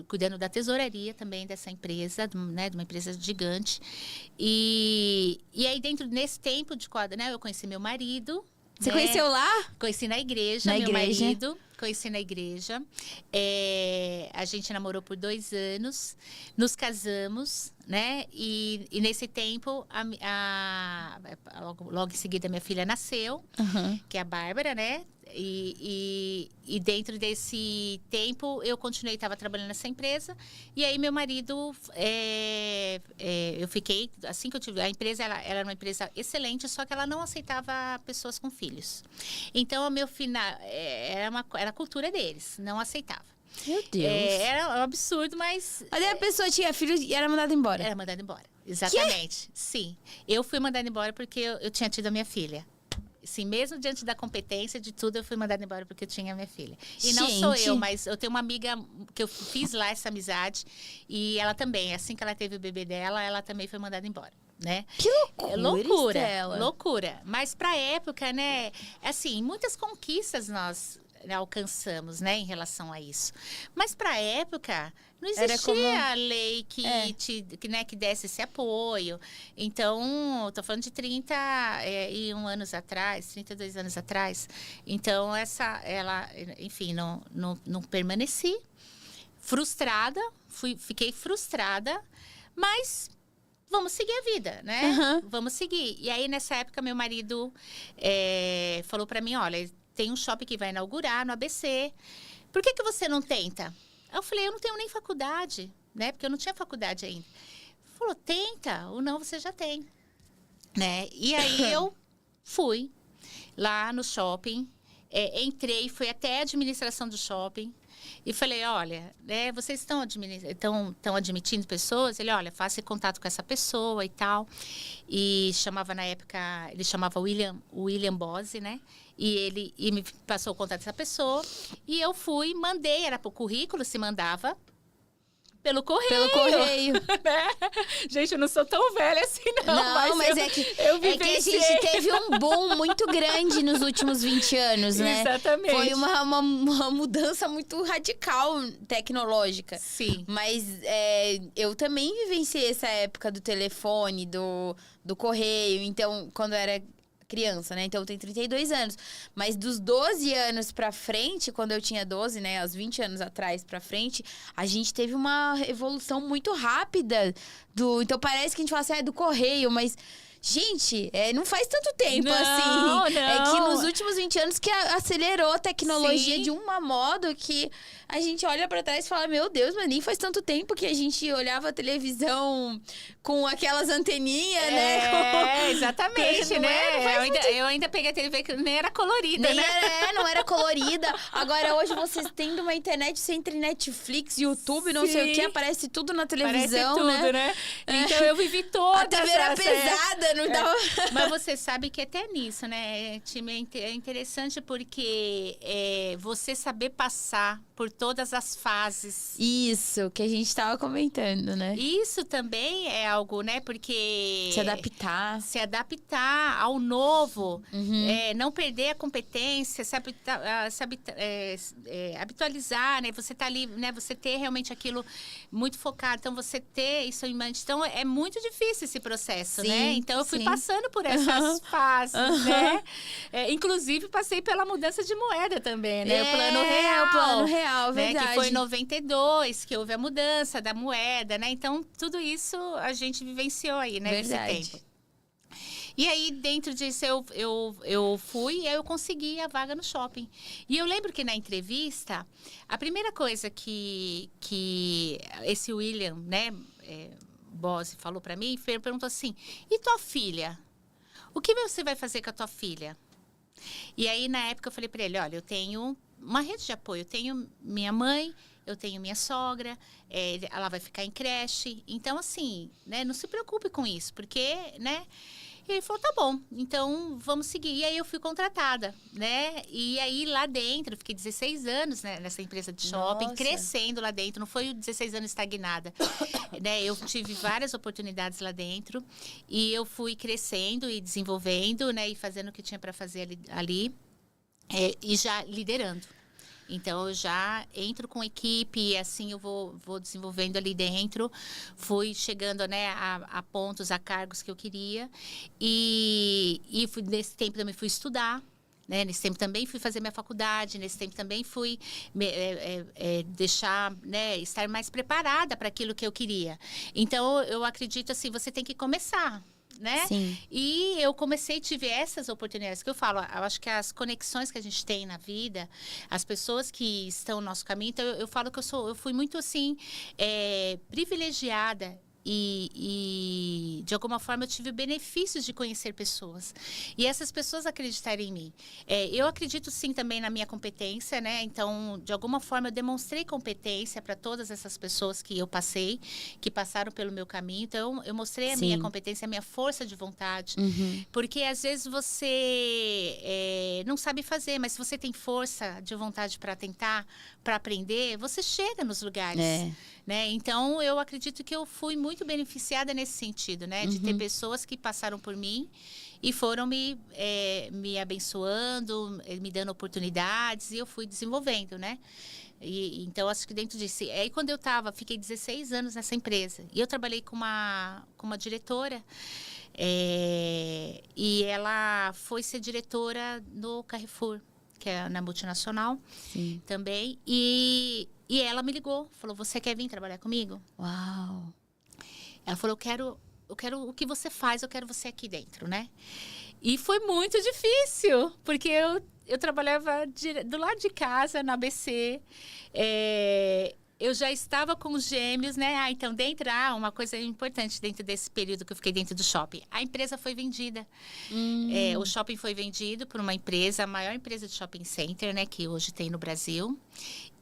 [SPEAKER 1] cuidando da tesouraria também dessa empresa, né, de uma empresa gigante. E aí, desse tempo de quadra, né, eu conheci meu marido.
[SPEAKER 3] Você conheceu lá?
[SPEAKER 1] Conheci na igreja, marido. Conheci na igreja. A gente namorou por 2 anos. Nos casamos, né? E nesse tempo, logo em seguida, minha filha nasceu, que é a Bárbara, né? E dentro desse tempo, eu continuei, estava trabalhando nessa empresa. E aí, meu marido, eu fiquei, assim que eu tive... A empresa, ela era uma empresa excelente, só que ela não aceitava pessoas com filhos. Então, meu final, era a cultura deles, não aceitava.
[SPEAKER 3] Meu Deus.
[SPEAKER 1] Era um absurdo, mas...
[SPEAKER 3] Aí a pessoa tinha filho e era mandada embora.
[SPEAKER 1] Era mandada embora, exatamente. Sim, eu fui mandada embora porque eu tinha tido a minha filha. Sim, mesmo diante da competência, de tudo, eu fui mandada embora porque eu tinha minha filha. E não sou eu, mas eu tenho uma amiga que eu fiz lá essa amizade. E ela também, assim que ela teve o bebê dela, ela também foi mandada embora, né?
[SPEAKER 3] Que loucura!
[SPEAKER 1] Loucura. Mas pra época, né? Assim, muitas conquistas nós alcançamos, né, em relação a isso. Mas para a época não existia a lei que desse esse apoio. Então, estou falando de 31 anos atrás, 32 anos atrás. Então, enfim, não permaneci. Frustrada, fiquei frustrada, mas vamos seguir a vida, né? Vamos seguir. E aí, nessa época, meu marido falou para mim, olha, tem um shopping que vai inaugurar no ABC. Por que você não tenta? Eu falei, eu não tenho nem faculdade, né? Porque eu não tinha faculdade ainda. Ele falou, tenta, ou não, você já tem. Né? E aí, eu fui lá no shopping, entrei, fui até a administração do shopping. E falei, olha, vocês estão admitindo pessoas? Ele, olha, faça contato com essa pessoa e tal. E chamava na época, ele chamava William Bose, né? E me passou o contato dessa pessoa. E eu fui, mandei, era pro currículo, se mandava. Pelo correio. Né? Gente, eu não sou tão velha assim, não.
[SPEAKER 3] Não, mas é que a gente teve um boom muito grande nos últimos 20 anos, né?
[SPEAKER 1] Exatamente.
[SPEAKER 3] Foi uma mudança muito radical tecnológica.
[SPEAKER 1] Sim.
[SPEAKER 3] Mas eu também vivenciei essa época do telefone, do correio. Então, quando eu era criança, né? Então, eu tenho 32 anos. Mas dos 12 anos pra frente, quando eu tinha 12, né? Aos 20 anos atrás pra frente, a gente teve uma evolução muito rápida. Então, parece que a gente fala assim, do correio, mas... Gente, não faz tanto tempo assim.
[SPEAKER 1] Não.
[SPEAKER 3] É que nos últimos 20 anos que acelerou a tecnologia
[SPEAKER 1] Sim.
[SPEAKER 3] de um modo que a gente olha pra trás e fala, meu Deus, mas nem faz tanto tempo que a gente olhava a televisão com aquelas anteninhas, né?
[SPEAKER 1] Exatamente, né? Eu ainda peguei a TV que nem era colorida, né?
[SPEAKER 3] Não era colorida. Agora, hoje, vocês tendo uma internet, você entra em Netflix, YouTube, não sei o que, aparece tudo na televisão,
[SPEAKER 1] aparece tudo, né? Então, eu vivi toda
[SPEAKER 3] a TV era pesada, não dava...
[SPEAKER 1] Mas você sabe que até nisso, né, time, é interessante porque você saber passar por todas as fases.
[SPEAKER 3] Isso, que a gente tava comentando, né?
[SPEAKER 1] Isso também é algo, né, porque...
[SPEAKER 3] Se adaptar
[SPEAKER 1] ao novo, não perder a competência, se habitualizar, né, você tá ali, né, você ter realmente aquilo muito focado, então você ter isso em mente. Então, é muito difícil esse processo,
[SPEAKER 3] sim,
[SPEAKER 1] né? Então, eu fui
[SPEAKER 3] sim.
[SPEAKER 1] passando por essas fases, né? Inclusive, passei pela mudança de moeda também, né? O plano real,
[SPEAKER 3] verdade.
[SPEAKER 1] Né? Que foi em 92, que houve a mudança da moeda, né? Então, tudo isso a gente vivenciou aí, né?
[SPEAKER 3] Verdade.
[SPEAKER 1] Nesse tempo. E aí, dentro disso, eu fui e aí eu consegui a vaga no shopping. E eu lembro que na entrevista, a primeira coisa que esse William, né, Bose falou pra mim, perguntou assim, e tua filha? O que você vai fazer com a tua filha? E aí, na época, eu falei pra ele, olha, eu tenho uma rede de apoio, eu tenho minha mãe, eu tenho minha sogra, ela vai ficar em creche. Então, assim, né, não se preocupe com isso, porque, né... E ele falou, tá bom, então vamos seguir. E aí eu fui contratada, né? E aí lá dentro, fiquei 16 anos, né, nessa empresa de shopping,
[SPEAKER 3] Nossa.
[SPEAKER 1] Crescendo lá dentro. Não foi 16 anos estagnada, né? Eu tive várias oportunidades lá dentro. E eu fui crescendo e desenvolvendo, né? E fazendo o que tinha para fazer ali. E já liderando. Então, eu já entro com equipe e assim eu vou desenvolvendo ali dentro. Fui chegando, né, a pontos, a cargos que eu queria. E nesse tempo também fui estudar. Né? Nesse tempo também fui fazer minha faculdade. Nesse tempo também fui deixar, né, estar mais preparada para aquilo que eu queria. Então, eu acredito assim, você tem que começar. Né?
[SPEAKER 3] Sim.
[SPEAKER 1] E eu tive essas oportunidades que eu falo, eu acho que as conexões que a gente tem na vida, as pessoas que estão no nosso caminho, então eu falo que eu fui muito assim, privilegiada. E de alguma forma eu tive benefícios de conhecer pessoas e essas pessoas acreditarem em mim. Eu acredito sim também na minha competência, né? Então, de alguma forma eu demonstrei competência para todas essas pessoas que eu passei, que passaram pelo meu caminho. Então, eu mostrei a minha competência, a minha força de vontade, porque às vezes você não sabe fazer, mas se você tem força de vontade para tentar, para aprender, você chega nos lugares. Né? Então, eu acredito que eu fui muito beneficiada nesse sentido, né? De ter pessoas que passaram por mim e foram me abençoando, me dando oportunidades e eu fui desenvolvendo, né? Então, acho que dentro disso... Aí, quando eu fiquei 16 anos nessa empresa e eu trabalhei com uma diretora e ela foi ser diretora no Carrefour, que é na multinacional.
[SPEAKER 3] Sim.
[SPEAKER 1] Também. E ela me ligou, falou, você quer vir trabalhar comigo?
[SPEAKER 3] Uau!
[SPEAKER 1] Ela falou, eu quero o que você faz, eu quero você aqui dentro, né? E foi muito difícil, porque eu trabalhava do lado de casa, na ABC. eu já estava com os gêmeos, né? Então, uma coisa importante dentro desse período que eu fiquei dentro do shopping. A empresa foi vendida. O shopping foi vendido por uma empresa, a maior empresa de shopping center, né? Que hoje tem no Brasil.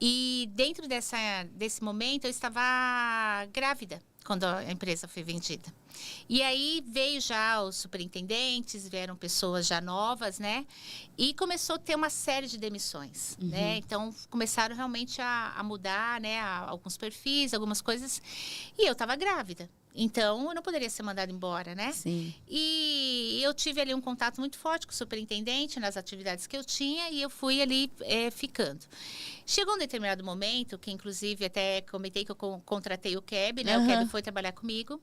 [SPEAKER 1] E dentro desse momento, eu estava grávida quando a empresa foi vendida. E aí veio já os superintendentes, vieram pessoas já novas, né? E começou a ter uma série de demissões, né? Então, começaram realmente a mudar, né? Alguns perfis, algumas coisas. E eu estava grávida. Então, eu não poderia ser mandada embora, né?
[SPEAKER 3] Sim.
[SPEAKER 1] E eu tive ali um contato muito forte com o superintendente nas atividades que eu tinha e eu fui ali ficando. Chegou um determinado momento, que inclusive até comentei que eu contratei o Keb, né? O Keb foi trabalhar comigo.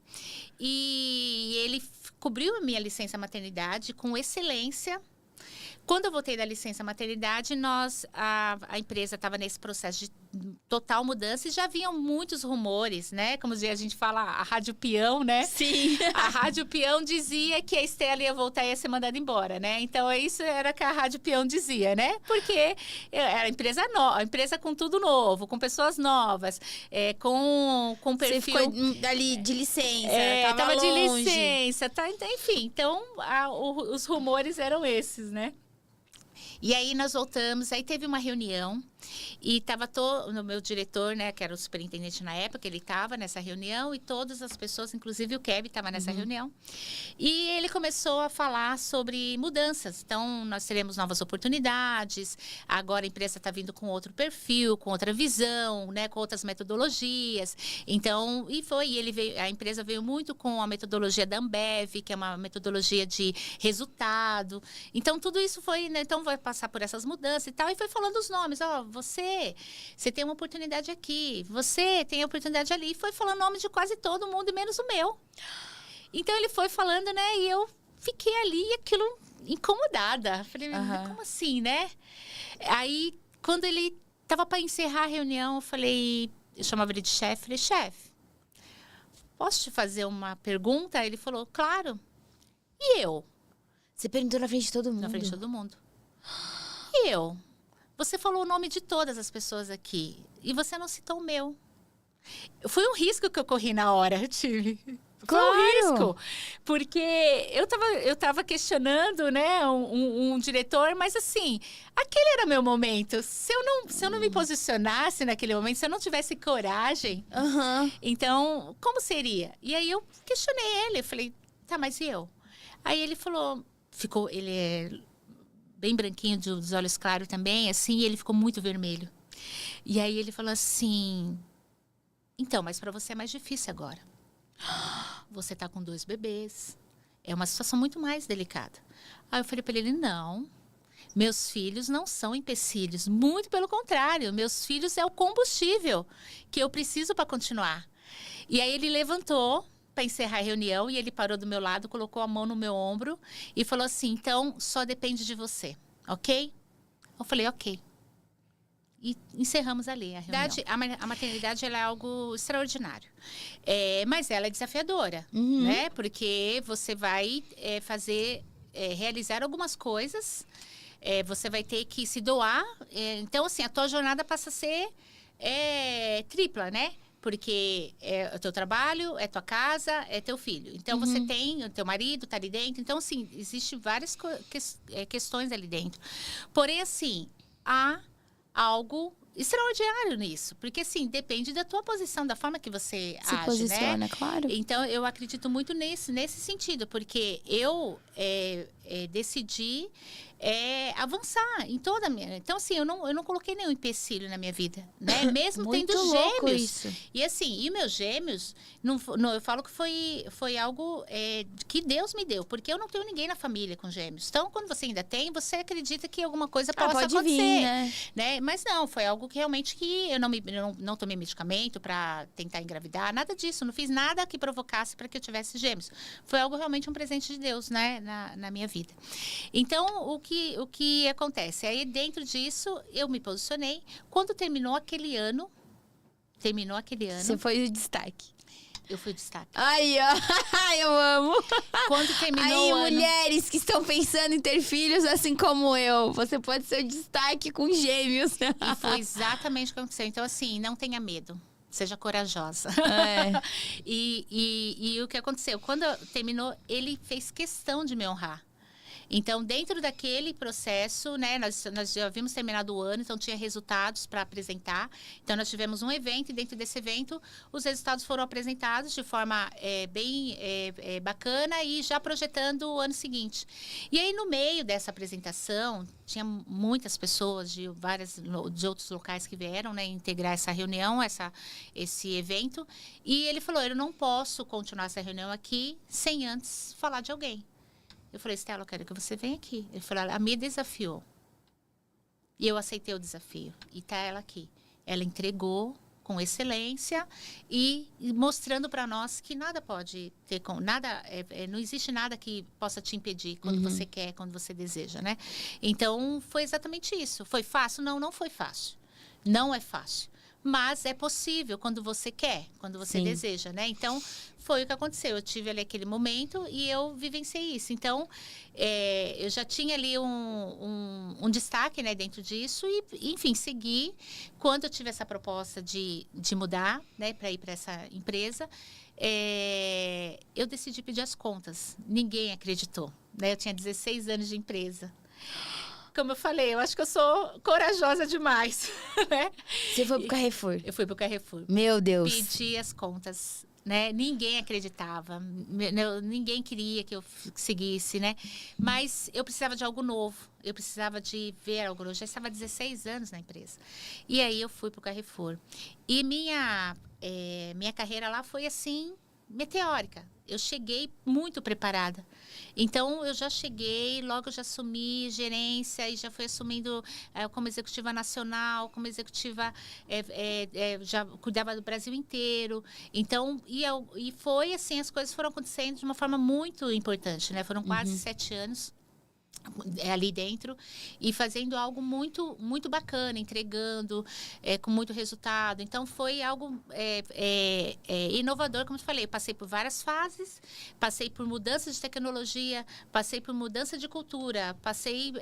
[SPEAKER 1] E ele cobriu a minha licença maternidade com excelência. Quando eu voltei da licença maternidade, a empresa estava nesse processo de total mudança e já haviam muitos rumores, né? Como a gente fala, a Rádio Peão, né?
[SPEAKER 3] Sim.
[SPEAKER 1] A Rádio Peão dizia que a Estela ia voltar e ia ser mandada embora, né? Então, isso era o que a Rádio Peão dizia, né? Porque era a empresa nova, a empresa com tudo novo, com pessoas novas, com perfil...
[SPEAKER 3] Você ficou ali de licença,
[SPEAKER 1] tava
[SPEAKER 3] longe.
[SPEAKER 1] de licença, tá? Enfim, então, os rumores eram esses, né? E aí nós voltamos, aí teve uma reunião e estava o meu diretor, né, que era o superintendente na época, ele estava nessa reunião e todas as pessoas, inclusive o Kevin estava nessa reunião. E ele começou a falar sobre mudanças. Então, nós teremos novas oportunidades, agora a empresa está vindo com outro perfil, com outra visão, né, com outras metodologias. Então, a empresa veio muito com a metodologia da Ambev, que é uma metodologia de resultado. Então, tudo isso foi, né, então vai passar por essas mudanças e tal, e foi falando os nomes, você tem uma oportunidade aqui, você tem a oportunidade ali, e foi falando o nome de quase todo mundo, menos o meu. Então, ele foi falando, né, e eu fiquei ali, aquilo, incomodada. Falei, como assim, né? Aí, quando ele estava para encerrar a reunião, eu chamava ele de chefe, falei, chefe, posso te fazer uma pergunta? Ele falou, claro. E eu?
[SPEAKER 3] Você perguntou na frente de todo mundo?
[SPEAKER 1] Na frente de todo mundo. E eu? Você falou o nome de todas as pessoas aqui e você não citou o meu. Foi um risco que eu corri na hora, eu tive.
[SPEAKER 3] Claro.
[SPEAKER 1] Foi um risco. Porque eu tava questionando, né, um diretor, mas assim, aquele era meu momento. Se eu não me posicionasse naquele momento, se eu não tivesse coragem, então, como seria? E aí eu questionei ele, eu falei, tá, mas e eu? Aí ele falou, ele é bem branquinho, dos olhos claros também, assim, e ele ficou muito vermelho. E aí ele falou assim, então, mas para você é mais difícil agora. Você tá com 2 bebês, é uma situação muito mais delicada. Aí eu falei para ele, não, meus filhos não são empecilhos, muito pelo contrário, meus filhos é o combustível que eu preciso para continuar. E aí ele levantou para encerrar a reunião e ele parou do meu lado, colocou a mão no meu ombro e falou assim, então, só depende de você, ok? Eu falei, ok. E encerramos ali a reunião. A maternidade ela é algo extraordinário, mas ela é desafiadora, né? Porque você vai realizar algumas coisas, você vai ter que se doar, então, assim, a tua jornada passa a ser tripla, né? Porque é o teu trabalho, é tua casa, é teu filho. Então, você tem o teu marido, tá ali dentro. Então, assim, existem várias questões ali dentro. Porém, assim, há algo extraordinário nisso. Porque, assim, depende da tua posição, da forma que você age,
[SPEAKER 3] posiciona,
[SPEAKER 1] né?
[SPEAKER 3] Claro.
[SPEAKER 1] Então, eu acredito muito nesse sentido. Porque eu decidi avançar em toda a minha... Então, assim, eu não coloquei nenhum empecilho na minha vida, né? Mesmo tendo gêmeos.
[SPEAKER 3] Isso.
[SPEAKER 1] E assim, e meus gêmeos, eu falo que foi algo que Deus me deu. Porque eu não tenho ninguém na família com gêmeos. Então, quando você ainda tem, você acredita que alguma coisa possa
[SPEAKER 3] pode
[SPEAKER 1] acontecer.
[SPEAKER 3] Vir,
[SPEAKER 1] né? Mas não, foi algo que realmente eu não tomei medicamento para tentar engravidar. Nada disso. Não fiz nada que provocasse para que eu tivesse gêmeos. Foi algo realmente um presente de Deus, né? Na minha vida. Então, o que acontece? Aí, dentro disso, eu me posicionei. Quando terminou aquele ano...
[SPEAKER 3] Você foi o destaque.
[SPEAKER 1] Eu fui o destaque.
[SPEAKER 3] Aí, ó. Eu amo.
[SPEAKER 1] Quando terminou
[SPEAKER 3] Aí,
[SPEAKER 1] o ano...
[SPEAKER 3] mulheres que estão pensando em ter filhos, assim como eu. Você pode ser o destaque com gêmeos.
[SPEAKER 1] E foi exatamente o que aconteceu. Então, assim, não tenha medo. Seja corajosa.
[SPEAKER 3] É.
[SPEAKER 1] E o que aconteceu? Quando terminou, ele fez questão de me honrar. Então, dentro daquele processo, né, nós já havíamos terminado o ano, então tinha resultados para apresentar. Então, nós tivemos um evento e dentro desse evento, os resultados foram apresentados de forma bem bacana e já projetando o ano seguinte. E aí, no meio dessa apresentação, tinha muitas pessoas de outros locais que vieram, né, integrar essa reunião, esse evento. E ele falou, eu não posso continuar essa reunião aqui sem antes falar de alguém. Eu falei, Estela, eu quero que você venha aqui. Ele falou, a me desafiou. E eu aceitei o desafio. E tá ela aqui. Ela entregou com excelência e mostrando para nós que nada pode ter... não existe nada que possa te impedir quando você quer, quando você deseja, né? Então, foi exatamente isso. Foi fácil? Não, não foi fácil. Não é fácil. Mas é possível quando você quer, quando você deseja, né? Então, foi o que aconteceu. Eu tive ali aquele momento e eu vivenciei isso. Então, eu já tinha ali um destaque, né, dentro disso e, enfim, segui. Quando eu tive essa proposta de mudar, né, para ir para essa empresa, eu decidi pedir as contas. Ninguém acreditou, né? Eu tinha 16 anos de empresa. Como eu falei, eu acho que eu sou corajosa demais, né?
[SPEAKER 3] Você foi pro Carrefour?
[SPEAKER 1] Eu fui pro Carrefour.
[SPEAKER 3] Meu Deus.
[SPEAKER 1] Pedi as contas, né? Ninguém acreditava, ninguém queria que eu seguisse, né? Mas eu precisava de algo novo, eu precisava de ver algo novo. Eu já estava há 16 anos na empresa. E aí eu fui pro Carrefour. E minha carreira lá foi assim, meteórica. Eu cheguei muito preparada. Então, eu já cheguei, logo já assumi gerência e já fui assumindo como executiva nacional, como executiva, já cuidava do Brasil inteiro. Então, e foi assim, as coisas foram acontecendo de uma forma muito importante, né? Foram quase 7 anos ali dentro e fazendo algo muito muito bacana, entregando com muito resultado. Então foi algo inovador, como eu falei. Eu passei por várias fases, passei por mudança de tecnologia, passei por mudança de cultura, passei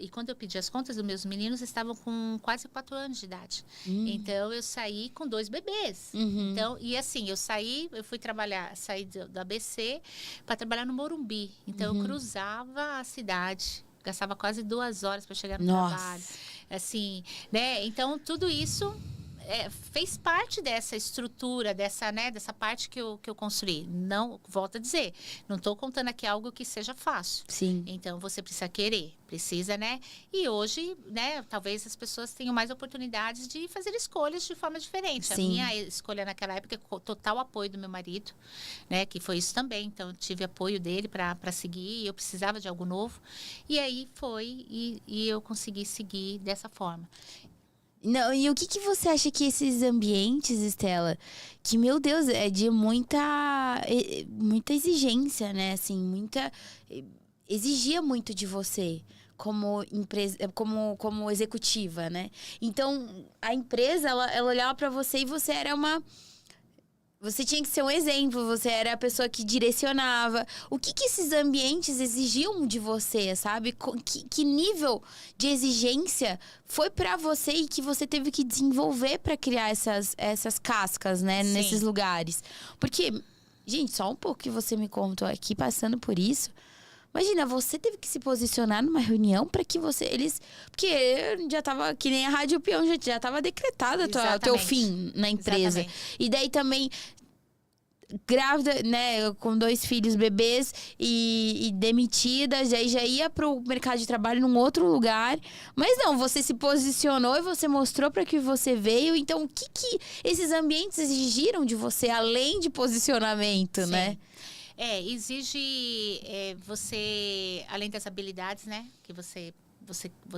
[SPEAKER 1] e quando eu pedi as contas, os meus meninos estavam com quase 4 anos de idade. Então eu saí com 2 bebês. Então, e assim, eu fui trabalhar, saí do ABC para trabalhar no Morumbi. Então eu cruzava a cidade, gastava quase 2 horas para chegar no trabalho. Assim, né? Então tudo isso fez parte dessa estrutura, dessa parte que eu construí. Não, volto a dizer, não estou contando aqui algo que seja fácil.
[SPEAKER 3] Sim.
[SPEAKER 1] Então, você precisa querer, precisa, né? E hoje, né, talvez as pessoas tenham mais oportunidades de fazer escolhas de forma diferente.
[SPEAKER 3] Sim.
[SPEAKER 1] A minha escolha naquela época, total apoio do meu marido, né, que foi isso também. Então, eu tive apoio dele para seguir, eu precisava de algo novo. E aí foi, e eu consegui seguir dessa forma.
[SPEAKER 3] Não, e o que você acha que esses ambientes, Estela, que, meu Deus, é de muita exigência, né? Assim, exigia muito de você como empresa, como executiva, né? Então, a empresa, ela olhava pra você e você era você tinha que ser um exemplo, você era a pessoa que direcionava. O que esses ambientes exigiam de você, sabe? Que nível de exigência foi pra você e que você teve que desenvolver pra criar essas cascas, né?
[SPEAKER 1] Sim.
[SPEAKER 3] Nesses lugares. Porque, gente, só um pouco que você me contou aqui, passando por isso. Imagina, você teve que se posicionar numa reunião para que porque já tava, que nem a Rádio Peão, já tava decretado o teu fim na empresa. Exatamente. E daí também, grávida, né, com 2 filhos, bebês e demitida, já ia pro mercado de trabalho num outro lugar. Mas não, você se posicionou e você mostrou para que você veio. Então, o que esses ambientes exigiram de você, além de posicionamento,
[SPEAKER 1] Sim.
[SPEAKER 3] né?
[SPEAKER 1] Exige você, além das habilidades, né, que você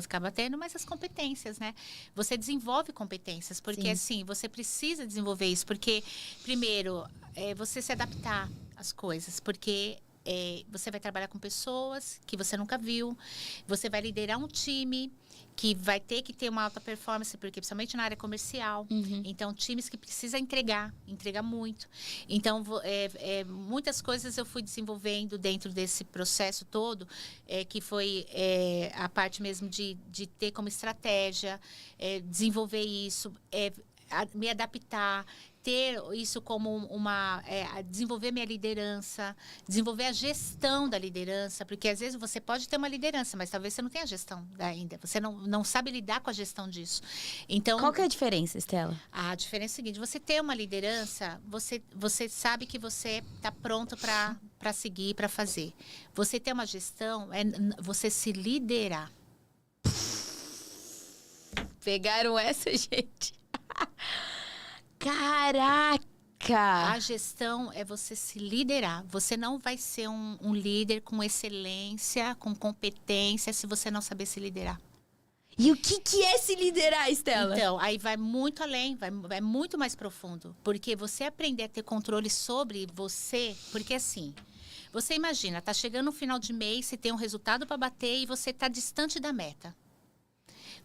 [SPEAKER 1] acaba tendo, mas as competências, né? Você desenvolve competências, porque Sim. assim, você precisa desenvolver isso, porque, primeiro, você se adaptar às coisas, porque você vai trabalhar com pessoas que você nunca viu. Você vai liderar um time que vai ter que ter uma alta performance, porque principalmente na área comercial. Então, times que precisam entregar muito. Então, muitas coisas eu fui desenvolvendo dentro desse processo todo, que foi a parte mesmo de ter como estratégia, desenvolver isso, me adaptar, ter isso como desenvolver minha liderança, desenvolver a gestão da liderança, porque às vezes você pode ter uma liderança, mas talvez você não tenha gestão ainda, você não sabe lidar com a gestão disso. Então,
[SPEAKER 3] qual que é a diferença, Estela?
[SPEAKER 1] A diferença é a seguinte: você ter uma liderança, você sabe que você está pronto para seguir, para fazer. Você ter uma gestão é você se liderar.
[SPEAKER 3] Pegaram essa, gente? Caraca!
[SPEAKER 1] A gestão é você se liderar. Você não vai ser um líder com excelência, com competência, se você não saber se liderar.
[SPEAKER 3] E o que é se liderar, Estela?
[SPEAKER 1] Então, aí vai muito além, vai muito mais profundo. Porque você aprender a ter controle sobre você... Porque assim, você imagina, tá chegando no final de mês, você tem um resultado para bater e você tá distante da meta.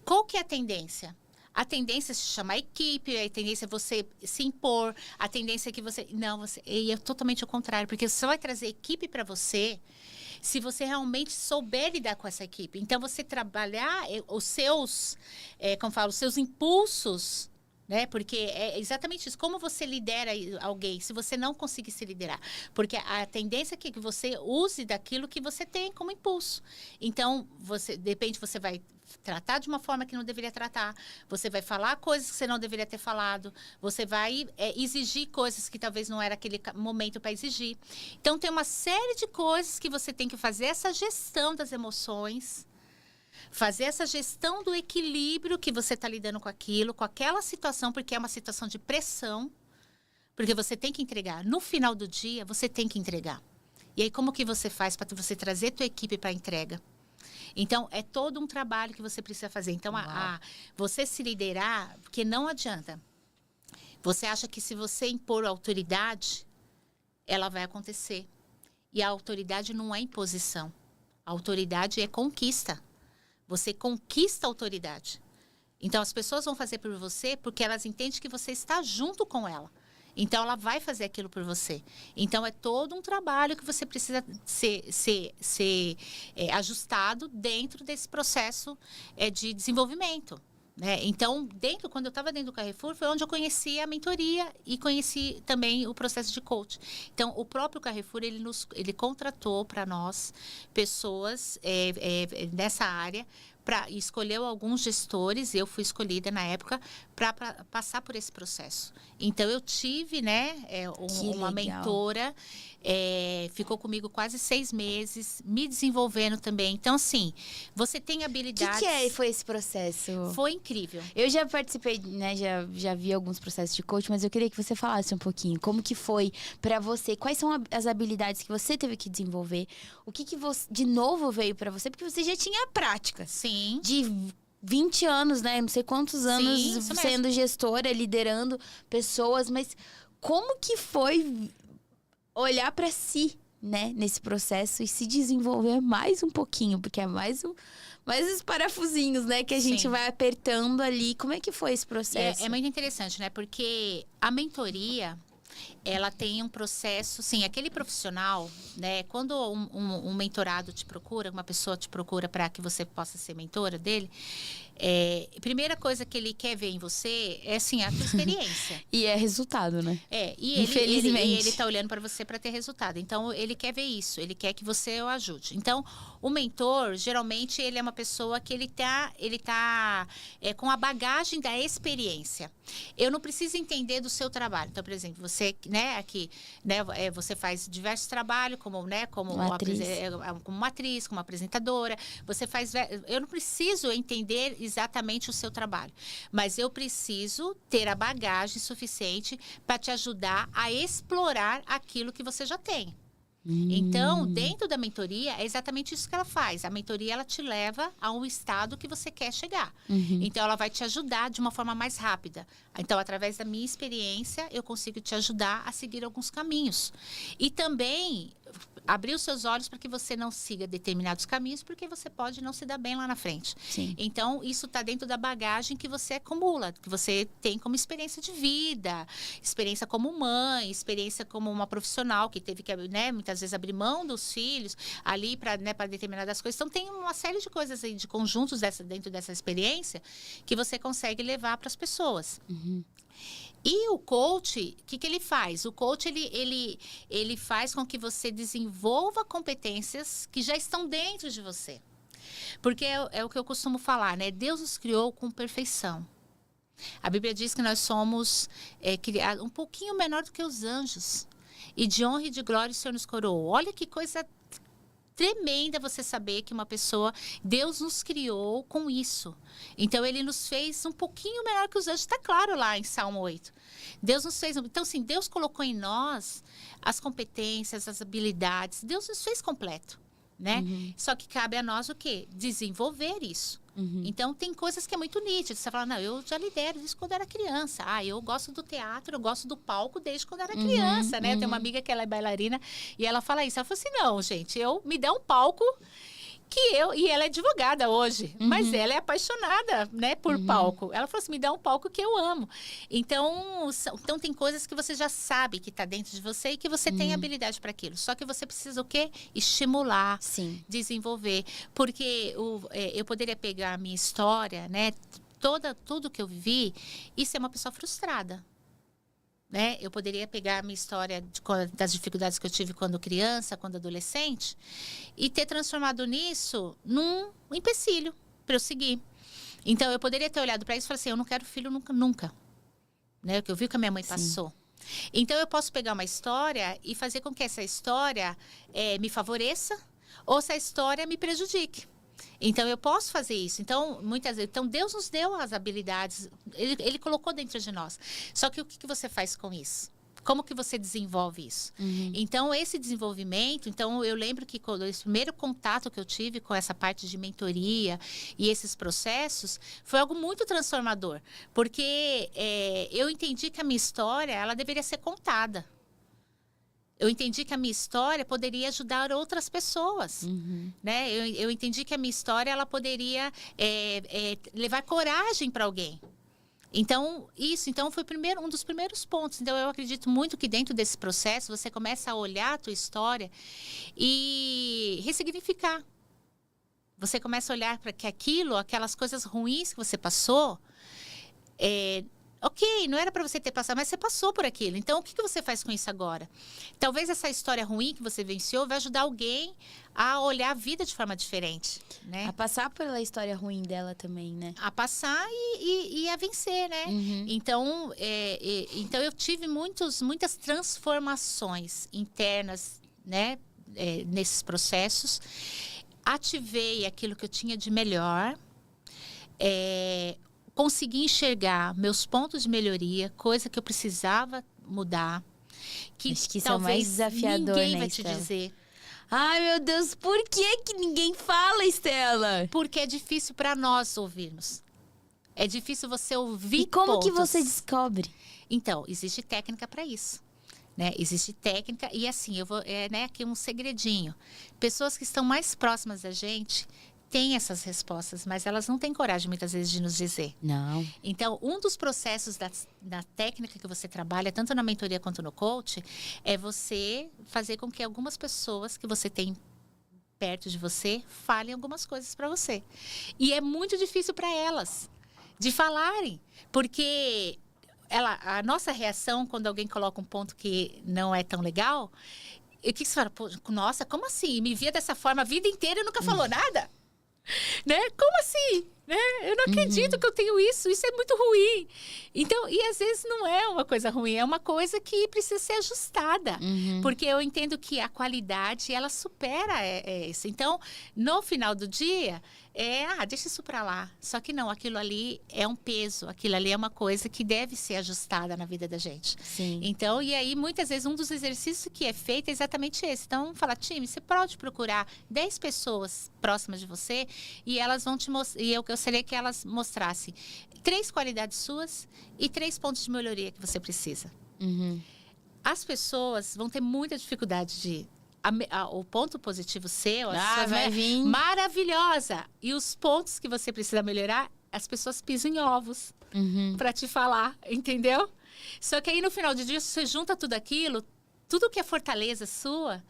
[SPEAKER 1] Qual que é a tendência? A tendência é se chamar equipe, a tendência é você se impor, a tendência é que você... Não, e é totalmente o contrário, porque você vai trazer equipe para você se você realmente souber lidar com essa equipe. Então, você trabalhar os seus, os seus impulsos, né? Porque é exatamente isso. Como você lidera alguém se você não conseguir se liderar? Porque a tendência é que você use daquilo que você tem como impulso. Então, de repente, você vai tratar de uma forma que não deveria tratar. Você vai falar coisas que você não deveria ter falado. Você vai exigir coisas que talvez não era aquele momento para exigir. Então, tem uma série de coisas que você tem que fazer essa gestão das emoções, fazer essa gestão do equilíbrio que você está lidando com aquilo, com aquela situação, porque é uma situação de pressão, porque você tem que entregar. No final do dia, você tem que entregar. E aí, como que você faz para você trazer a tua equipe para a entrega? Então, é todo um trabalho que você precisa fazer. Então, você se liderar, porque não adianta. Você acha que se você impor autoridade, ela vai acontecer. E a autoridade não é imposição. A autoridade é conquista. Você conquista a autoridade. Então, as pessoas vão fazer por você porque elas entendem que você está junto com ela. Então, ela vai fazer aquilo por você. Então, é todo um trabalho que você precisa ser ajustado dentro desse processo de desenvolvimento. Né? Então, quando eu estava dentro do Carrefour, foi onde eu conheci a mentoria e conheci também o processo de coach. Então, o próprio Carrefour, ele contratou para nós pessoas nessa área, escolheu alguns gestores, eu fui escolhida na época, para passar por esse processo. Então, eu tive, né, uma mentora, ficou comigo quase 6 meses, me desenvolvendo também. Então, assim, você tem habilidades...
[SPEAKER 3] O que foi esse processo?
[SPEAKER 1] Foi incrível.
[SPEAKER 3] Eu já participei, né, já vi alguns processos de coach, mas eu queria que você falasse um pouquinho. Como que foi para você? Quais são as habilidades que você teve que desenvolver? O que você, de novo, veio para você? Porque você já tinha a prática.
[SPEAKER 1] Sim.
[SPEAKER 3] De 20 anos, né? Não sei quantos anos. Sim, sendo gestora, liderando pessoas. Mas como que foi olhar para si, né? Nesse processo e se desenvolver mais um pouquinho? Porque é mais os parafusinhos, né? Que a gente vai apertando ali. Como é que foi esse processo?
[SPEAKER 1] É muito interessante, né? Porque a mentoria... ela tem um processo, sim, aquele profissional, né? Quando um mentorado te procura, uma pessoa te procura para que você possa ser mentora dele, a primeira coisa que ele quer ver em você é, assim, a tua experiência.
[SPEAKER 3] E é resultado, né?
[SPEAKER 1] E ele tá olhando para você para ter resultado. Então, ele quer ver isso, ele quer que você o ajude. Então, o mentor, geralmente, ele é uma pessoa que ele tá com a bagagem da experiência. Eu não preciso entender do seu trabalho. Então, por exemplo, você, né, aqui, né, você faz diversos trabalhos, como uma atriz, como apresentadora. Eu não preciso entender exatamente o seu trabalho, mas eu preciso ter a bagagem suficiente para te ajudar a explorar aquilo que você já tem. Então, dentro da mentoria, é exatamente isso que ela faz. A mentoria, ela te leva a um estado que você quer chegar. Então, ela vai te ajudar de uma forma mais rápida. Então, através da minha experiência, eu consigo te ajudar a seguir alguns caminhos. E também, abrir os seus olhos para que você não siga determinados caminhos, porque você pode não se dar bem lá na frente.
[SPEAKER 3] Sim.
[SPEAKER 1] Então, isso está dentro da bagagem que você acumula, que você tem como experiência de vida, experiência como mãe, experiência como uma profissional que teve que, né, muitas vezes abrir mão dos filhos ali para, né, para determinadas coisas. Então, tem uma série de coisas aí, de conjuntos dentro dessa experiência que você consegue levar para as pessoas. E o coach, o que ele faz? O coach, ele faz com que você desenvolva competências que já estão dentro de você. Porque é o que eu costumo falar, né? Deus nos criou com perfeição. A Bíblia diz que nós somos criados um pouquinho menor do que os anjos. E de honra e de glória o Senhor nos coroou. Olha que coisa tremenda você saber que uma pessoa, Deus nos criou com isso. Então, ele nos fez um pouquinho melhor que os anjos. Está claro lá em Salmo 8. Deus nos fez... Então, assim, Deus colocou em nós as competências, as habilidades. Deus nos fez completo, né? Só que cabe a nós o quê? Desenvolver isso. Então, tem coisas que é muito nítido. Você fala, não, eu já lidero isso quando era criança. Eu gosto do teatro, eu gosto do palco desde quando era criança, né? Tem uma amiga que ela é bailarina e ela fala isso. Ela fala assim, não, gente, me dá um palco e ela é advogada hoje, mas ela é apaixonada, né, por palco. Ela falou assim, me dá um palco que eu amo. Então tem coisas que você já sabe que está dentro de você e que você tem habilidade para aquilo. Só que você precisa o quê? Estimular, desenvolver. Porque eu poderia pegar a minha história, né, tudo que eu vivi e ser uma pessoa frustrada. Né? Eu poderia pegar a minha história das dificuldades que eu tive quando criança, quando adolescente, e ter transformado nisso num empecilho para eu seguir. Então, eu poderia ter olhado para isso e falar assim, eu não quero filho nunca. Né? O que eu vi que a minha mãe passou. Então, eu posso pegar uma história e fazer com que essa história me favoreça ou essa história me prejudique. Então, eu posso fazer isso. Então, muitas vezes... Então, Deus nos deu as habilidades. Ele colocou dentro de nós. Só que o que você faz com isso? Como que você desenvolve isso? Então, esse desenvolvimento... Então, eu lembro que quando esse primeiro contato que eu tive com essa parte de mentoria e esses processos, foi algo muito transformador. Porque eu entendi que a minha história, ela deveria ser contada. Eu entendi que a minha história poderia ajudar outras pessoas, né? Eu entendi que a minha história ela poderia levar coragem para alguém. Então, foi um dos primeiros pontos. Então, eu acredito muito que dentro desse processo, você começa a olhar a tua história e ressignificar. Você começa a olhar para que aquelas coisas ruins que você passou... Ok, não era para você ter passado, mas você passou por aquilo. Então, o que você faz com isso agora? Talvez essa história ruim que você venceu vai ajudar alguém a olhar a vida de forma diferente, né?
[SPEAKER 3] A passar pela história ruim dela também, né?
[SPEAKER 1] A passar e a vencer, né? Então, então, eu tive muitas transformações internas, né? Nesses processos. Ativei aquilo que eu tinha de melhor. Consegui enxergar meus pontos de melhoria, coisa que eu precisava mudar.
[SPEAKER 3] Acho que isso é o mais desafiador,
[SPEAKER 1] ninguém
[SPEAKER 3] né,
[SPEAKER 1] vai te dizer.
[SPEAKER 3] Ai, meu Deus, por que ninguém fala, Estela?
[SPEAKER 1] Porque é difícil para nós ouvirmos. É difícil você ouvir
[SPEAKER 3] E como
[SPEAKER 1] pontos.
[SPEAKER 3] que você descobre?
[SPEAKER 1] Então, existe técnica para isso. Né? Existe técnica e assim, eu vou aqui um segredinho. Pessoas que estão mais próximas da gente têm essas respostas, mas elas não têm coragem muitas vezes de nos dizer.
[SPEAKER 3] Não.
[SPEAKER 1] Então, um dos processos da técnica que você trabalha, tanto na mentoria quanto no coach, é você fazer com que algumas pessoas que você tem perto de você falem algumas coisas para você. E é muito difícil para elas de falarem, porque a nossa reação quando alguém coloca um ponto que não é tão legal, o que você fala? Pô, nossa, como assim? Me via dessa forma a vida inteira e nunca falou nada? Né? Como assim? Né? Eu não acredito que eu tenho isso é muito ruim. Então, e às vezes não é uma coisa ruim, é uma coisa que precisa ser ajustada. Porque eu entendo que a qualidade, ela supera isso. Então, no final do dia, deixa isso pra lá. Só que não, aquilo ali é um peso, aquilo ali é uma coisa que deve ser ajustada na vida da gente.
[SPEAKER 3] Sim.
[SPEAKER 1] Então, e aí, muitas vezes, um dos exercícios que é feito é exatamente esse. Então, fala, time, você pode procurar 10 pessoas próximas de você e elas vão te mostrar, e eu gostaria que elas mostrassem 3 qualidades suas e 3 pontos de melhoria que você precisa. As pessoas vão ter muita dificuldade de o ponto positivo seu,
[SPEAKER 3] vai vir.
[SPEAKER 1] maravilhosa. E os pontos que você precisa melhorar, as pessoas pisam em ovos para te falar, entendeu? Só que aí no final do dia, você junta tudo aquilo, tudo que é fortaleza sua,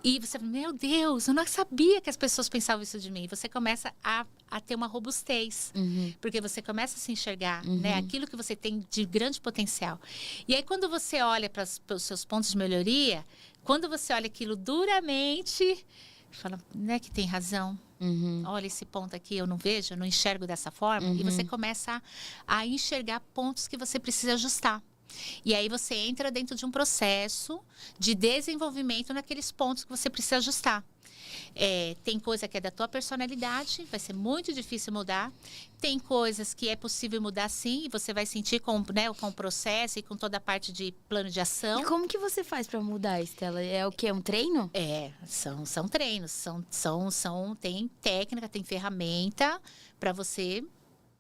[SPEAKER 1] e você fala, meu Deus, eu não sabia que as pessoas pensavam isso de mim. Você começa a ter uma robustez, porque você começa a se enxergar, né? Aquilo que você tem de grande potencial. E aí, quando você olha para os seus pontos de melhoria, quando você olha aquilo duramente, fala, não é que tem razão? Olha esse ponto aqui, eu não vejo, eu não enxergo dessa forma. E você começa a enxergar pontos que você precisa ajustar. E aí você entra dentro de um processo de desenvolvimento naqueles pontos que você precisa ajustar. Tem coisa que é da tua personalidade, vai ser muito difícil mudar. Tem coisas que é possível mudar sim, e você vai sentir com o processo e com toda a parte de plano de ação.
[SPEAKER 3] E como que você faz para mudar, Estela? É o quê? Um treino?
[SPEAKER 1] São treinos, tem técnica, tem ferramenta para você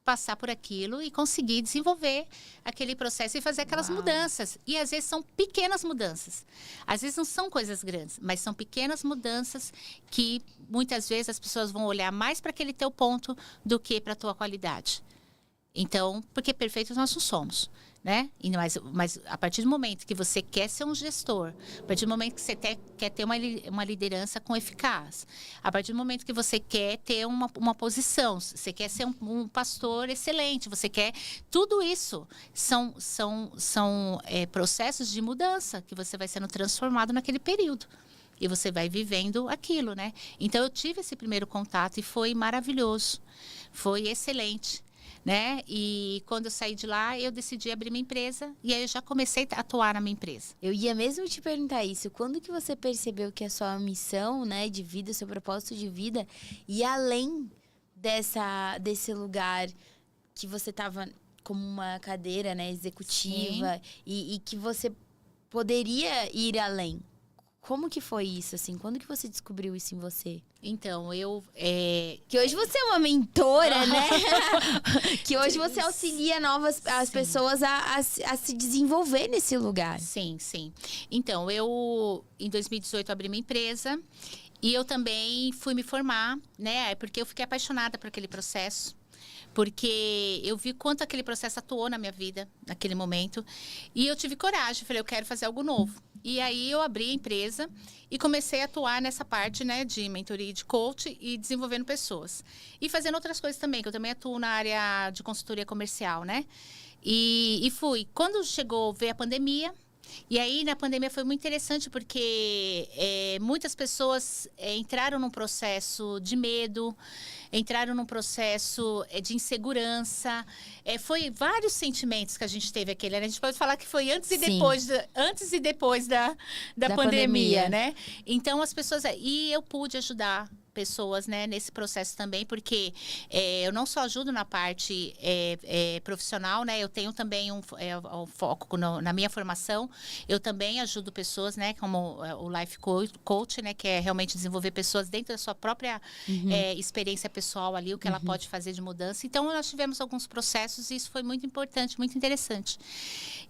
[SPEAKER 1] passar por aquilo e conseguir desenvolver aquele processo e fazer aquelas mudanças. E às vezes são pequenas mudanças. Às vezes não são coisas grandes, mas são pequenas mudanças que muitas vezes as pessoas vão olhar mais para aquele teu ponto do que para a tua qualidade. Então, porque perfeitos nós não somos, né? Mas a partir do momento que você quer ser um gestor, a partir do momento que você quer ter uma liderança com eficaz, a partir do momento que você quer ter uma posição, você quer ser um pastor excelente, você quer... Tudo isso são processos de mudança que você vai sendo transformado naquele período. E você vai vivendo aquilo, né? Então, eu tive esse primeiro contato e foi maravilhoso. Foi excelente. Né? E quando eu saí de lá, eu decidi abrir minha empresa e aí eu já comecei a atuar na minha empresa.
[SPEAKER 3] Eu ia mesmo te perguntar isso. Quando que você percebeu que a sua missão, né, de vida, o seu propósito de vida ia além desse lugar que você estava como uma cadeira, né, executiva e que você poderia ir além? Como que foi isso, assim? Quando que você descobriu isso em você?
[SPEAKER 1] Então,
[SPEAKER 3] Que hoje você é uma mentora, né? Que hoje você auxilia as pessoas a se desenvolver nesse lugar.
[SPEAKER 1] Sim. Então, em 2018, abri minha empresa e eu também fui me formar, né? Porque eu fiquei apaixonada por aquele processo. Porque eu vi quanto aquele processo atuou na minha vida, naquele momento. E eu tive coragem, falei, eu quero fazer algo novo. E aí eu abri a empresa e comecei a atuar nessa parte, né, de mentoria e de coach e desenvolvendo pessoas. E fazendo outras coisas também, que eu também atuo na área de consultoria comercial, né? E fui. Quando veio a pandemia... E aí, na pandemia, foi muito interessante porque muitas pessoas entraram num processo de medo, entraram num processo de insegurança. Foi vários sentimentos que a gente teve aquele. A gente pode falar que foi antes e depois da pandemia, né? Então, as pessoas... E eu pude ajudar pessoas, né, nesse processo também, porque eu não só ajudo na parte profissional, né, eu tenho também um foco na minha formação, eu também ajudo pessoas, né, como o Life Coach, né, que é realmente desenvolver pessoas dentro da sua própria experiência pessoal ali, o que ela pode fazer de mudança. Então, nós tivemos alguns processos e isso foi muito importante, muito interessante.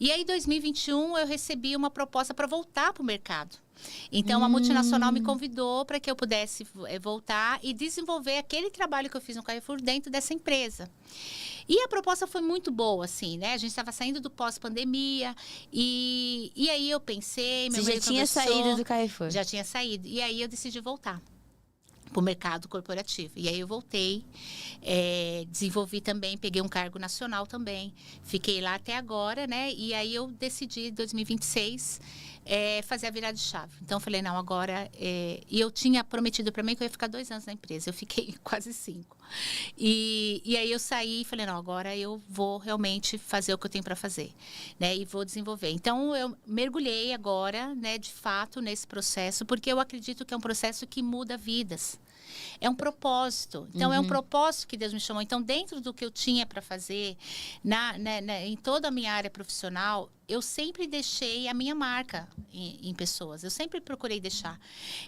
[SPEAKER 1] E aí, em 2021, eu recebi uma proposta para voltar para o mercado. Então, a multinacional me convidou para que eu pudesse voltar e desenvolver aquele trabalho que eu fiz no Carrefour dentro dessa empresa. E a proposta foi muito boa, assim, né? A gente estava saindo do pós-pandemia e aí eu pensei...
[SPEAKER 3] Você já tinha saído do Carrefour?
[SPEAKER 1] Já tinha saído. E aí eu decidi voltar para o mercado corporativo. E aí eu voltei, desenvolvi também, peguei um cargo nacional também. Fiquei lá até agora, né? E aí eu decidi, em 2026... fazer a virada de chave. Então, eu falei, não, agora... E eu tinha prometido para mim que eu ia ficar 2 anos na empresa. Eu fiquei quase 5. E aí, eu saí e falei, não, agora eu vou realmente fazer o que eu tenho para fazer, né? E vou desenvolver. Então, eu mergulhei agora, né, de fato, nesse processo, porque eu acredito que é um processo que muda vidas. É um propósito. Então, é um propósito que Deus me chamou. Então, dentro do que eu tinha para fazer, em toda a minha área profissional, eu sempre deixei a minha marca em pessoas. Eu sempre procurei deixar.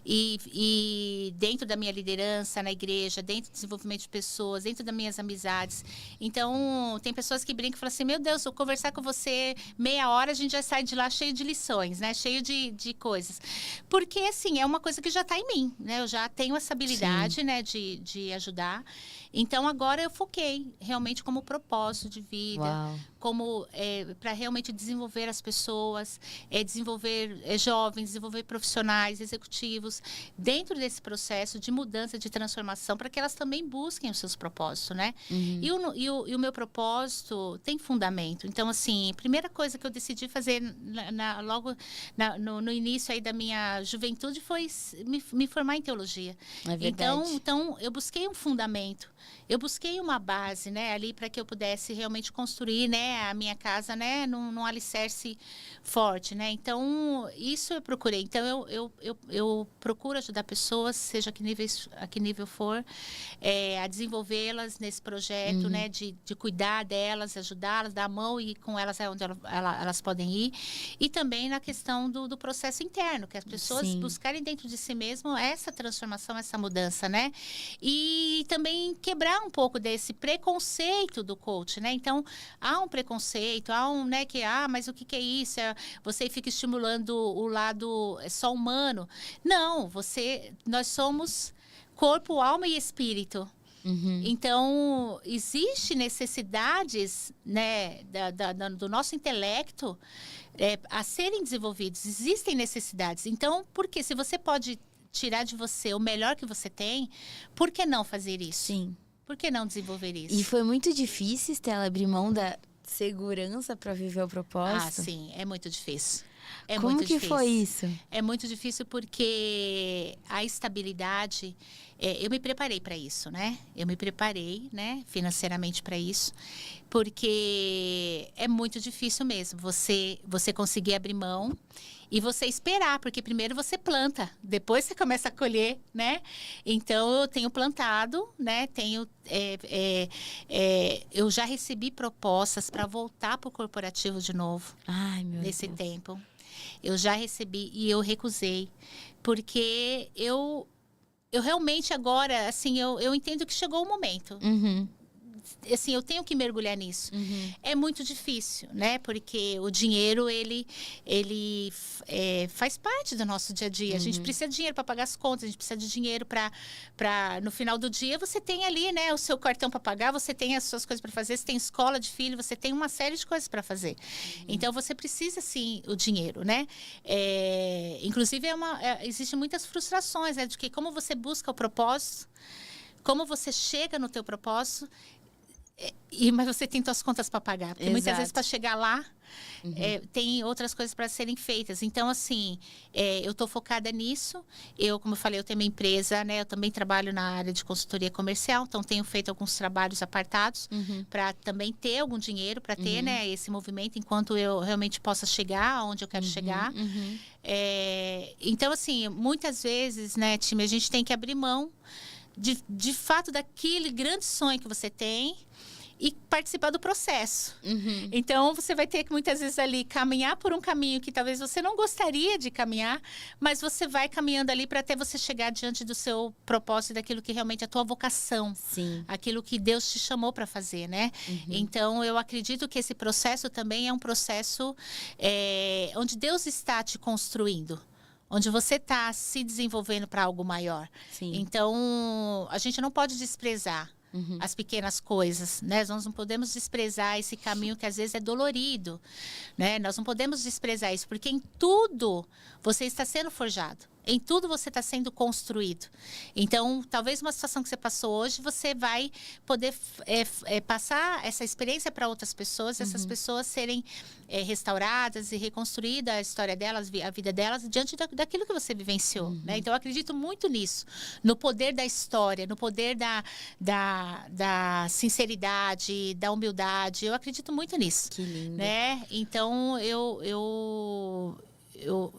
[SPEAKER 1] E dentro da minha liderança na igreja, dentro do desenvolvimento de pessoas, dentro das minhas amizades. Então, tem pessoas que brincam e falam assim, meu Deus, se eu conversar com você meia hora, a gente já sai de lá cheio de lições, né? Cheio de coisas. Porque, assim, é uma coisa que já está em mim, né? Eu já tenho essa habilidade, né, de ajudar. Então, agora eu foquei realmente como propósito de vida.
[SPEAKER 3] Uau.
[SPEAKER 1] Como para realmente desenvolver as pessoas, desenvolver jovens, desenvolver profissionais, executivos, dentro desse processo de mudança, de transformação, para que elas também busquem os seus propósitos, né? E o meu propósito tem fundamento. Então, assim, a primeira coisa que eu decidi fazer logo no início aí da minha juventude foi me formar em teologia.
[SPEAKER 3] É verdade.
[SPEAKER 1] Então, eu busquei um fundamento. Eu busquei uma base, né, ali para que eu pudesse realmente construir, né, a minha casa, né, num alicerce forte, né. Então, isso eu procurei. Então, eu procuro ajudar pessoas, seja a que nível for, a desenvolvê-las nesse projeto, né, de cuidar delas, ajudá-las, dar a mão e ir com elas onde elas podem ir. E também na questão do processo interno, que as pessoas buscarem dentro de si mesmo essa transformação, essa mudança, né. E também quebrar um pouco desse preconceito do coach, né? Então, há um preconceito, né, mas o que é isso? Você fica estimulando o lado só humano. Não, nós somos corpo, alma e espírito. Então, existe necessidades, né, do nosso intelecto a serem desenvolvidos. Existem necessidades. Então, porque se você pode tirar de você o melhor que você tem, por que não fazer isso?
[SPEAKER 3] Sim.
[SPEAKER 1] Por que não desenvolver isso?
[SPEAKER 3] E foi muito difícil, Stella, abrir mão da segurança para viver o propósito?
[SPEAKER 1] Ah, sim, é muito difícil.
[SPEAKER 3] Como que foi isso?
[SPEAKER 1] É muito difícil porque a estabilidade, eu me preparei para isso, né? Eu me preparei, né, financeiramente para isso, porque é muito difícil mesmo você conseguir abrir mão e você esperar, porque primeiro você planta, depois você começa a colher, né? Então, eu tenho plantado, né? Eu já recebi propostas para voltar para o corporativo de novo.
[SPEAKER 3] Ai, meu
[SPEAKER 1] nesse
[SPEAKER 3] Deus.
[SPEAKER 1] tempo. Eu já recebi e eu recusei, porque eu realmente agora, assim, eu entendo que chegou o momento. Assim, eu tenho que mergulhar nisso. É muito difícil, né? Porque o dinheiro, ele faz parte do nosso dia a dia. A gente precisa de dinheiro para pagar as contas, a gente precisa de dinheiro para no final do dia, você tem ali, né, o seu cartão para pagar, você tem as suas coisas para fazer, você tem escola de filho, você tem uma série de coisas para fazer. Então, você precisa, sim, o dinheiro, né? Inclusive, existem muitas frustrações, né? De que como você busca o propósito, como você chega no teu propósito, mas você tem suas contas para pagar. Porque muitas vezes, para chegar lá, tem outras coisas para serem feitas. Então, assim, eu estou focada nisso. Como eu falei, eu tenho uma empresa, né? Eu também trabalho na área de consultoria comercial. Então, tenho feito alguns trabalhos apartados para também ter algum dinheiro, para ter, né, esse movimento, enquanto eu realmente possa chegar aonde eu quero chegar. Então, assim, muitas vezes, né, time, a gente tem que abrir mão de fato daquele grande sonho que você tem e participar do processo. Então, você vai ter que muitas vezes ali caminhar por um caminho que talvez você não gostaria de caminhar, mas você vai caminhando ali para até você chegar diante do seu propósito, daquilo que realmente é a tua vocação.
[SPEAKER 3] Sim.
[SPEAKER 1] Aquilo que Deus te chamou para fazer, né? Então, eu acredito que esse processo também é um processo onde Deus está te construindo. Onde você está se desenvolvendo para algo maior.
[SPEAKER 3] Sim.
[SPEAKER 1] Então, a gente não pode desprezar as pequenas coisas, né? Nós não podemos desprezar esse caminho que às vezes é dolorido, né? Nós não podemos desprezar isso, porque em tudo você está sendo forjado. Em tudo você está sendo construído. Então, talvez uma situação que você passou hoje, você vai poder passar essa experiência para outras pessoas, essas pessoas serem restauradas e reconstruída a história delas, a vida delas, diante daquilo que você vivenciou. Né? Então, eu acredito muito nisso, no poder da história, no poder da sinceridade, da humildade. Eu acredito muito nisso.
[SPEAKER 3] Que lindo.
[SPEAKER 1] Né? Então,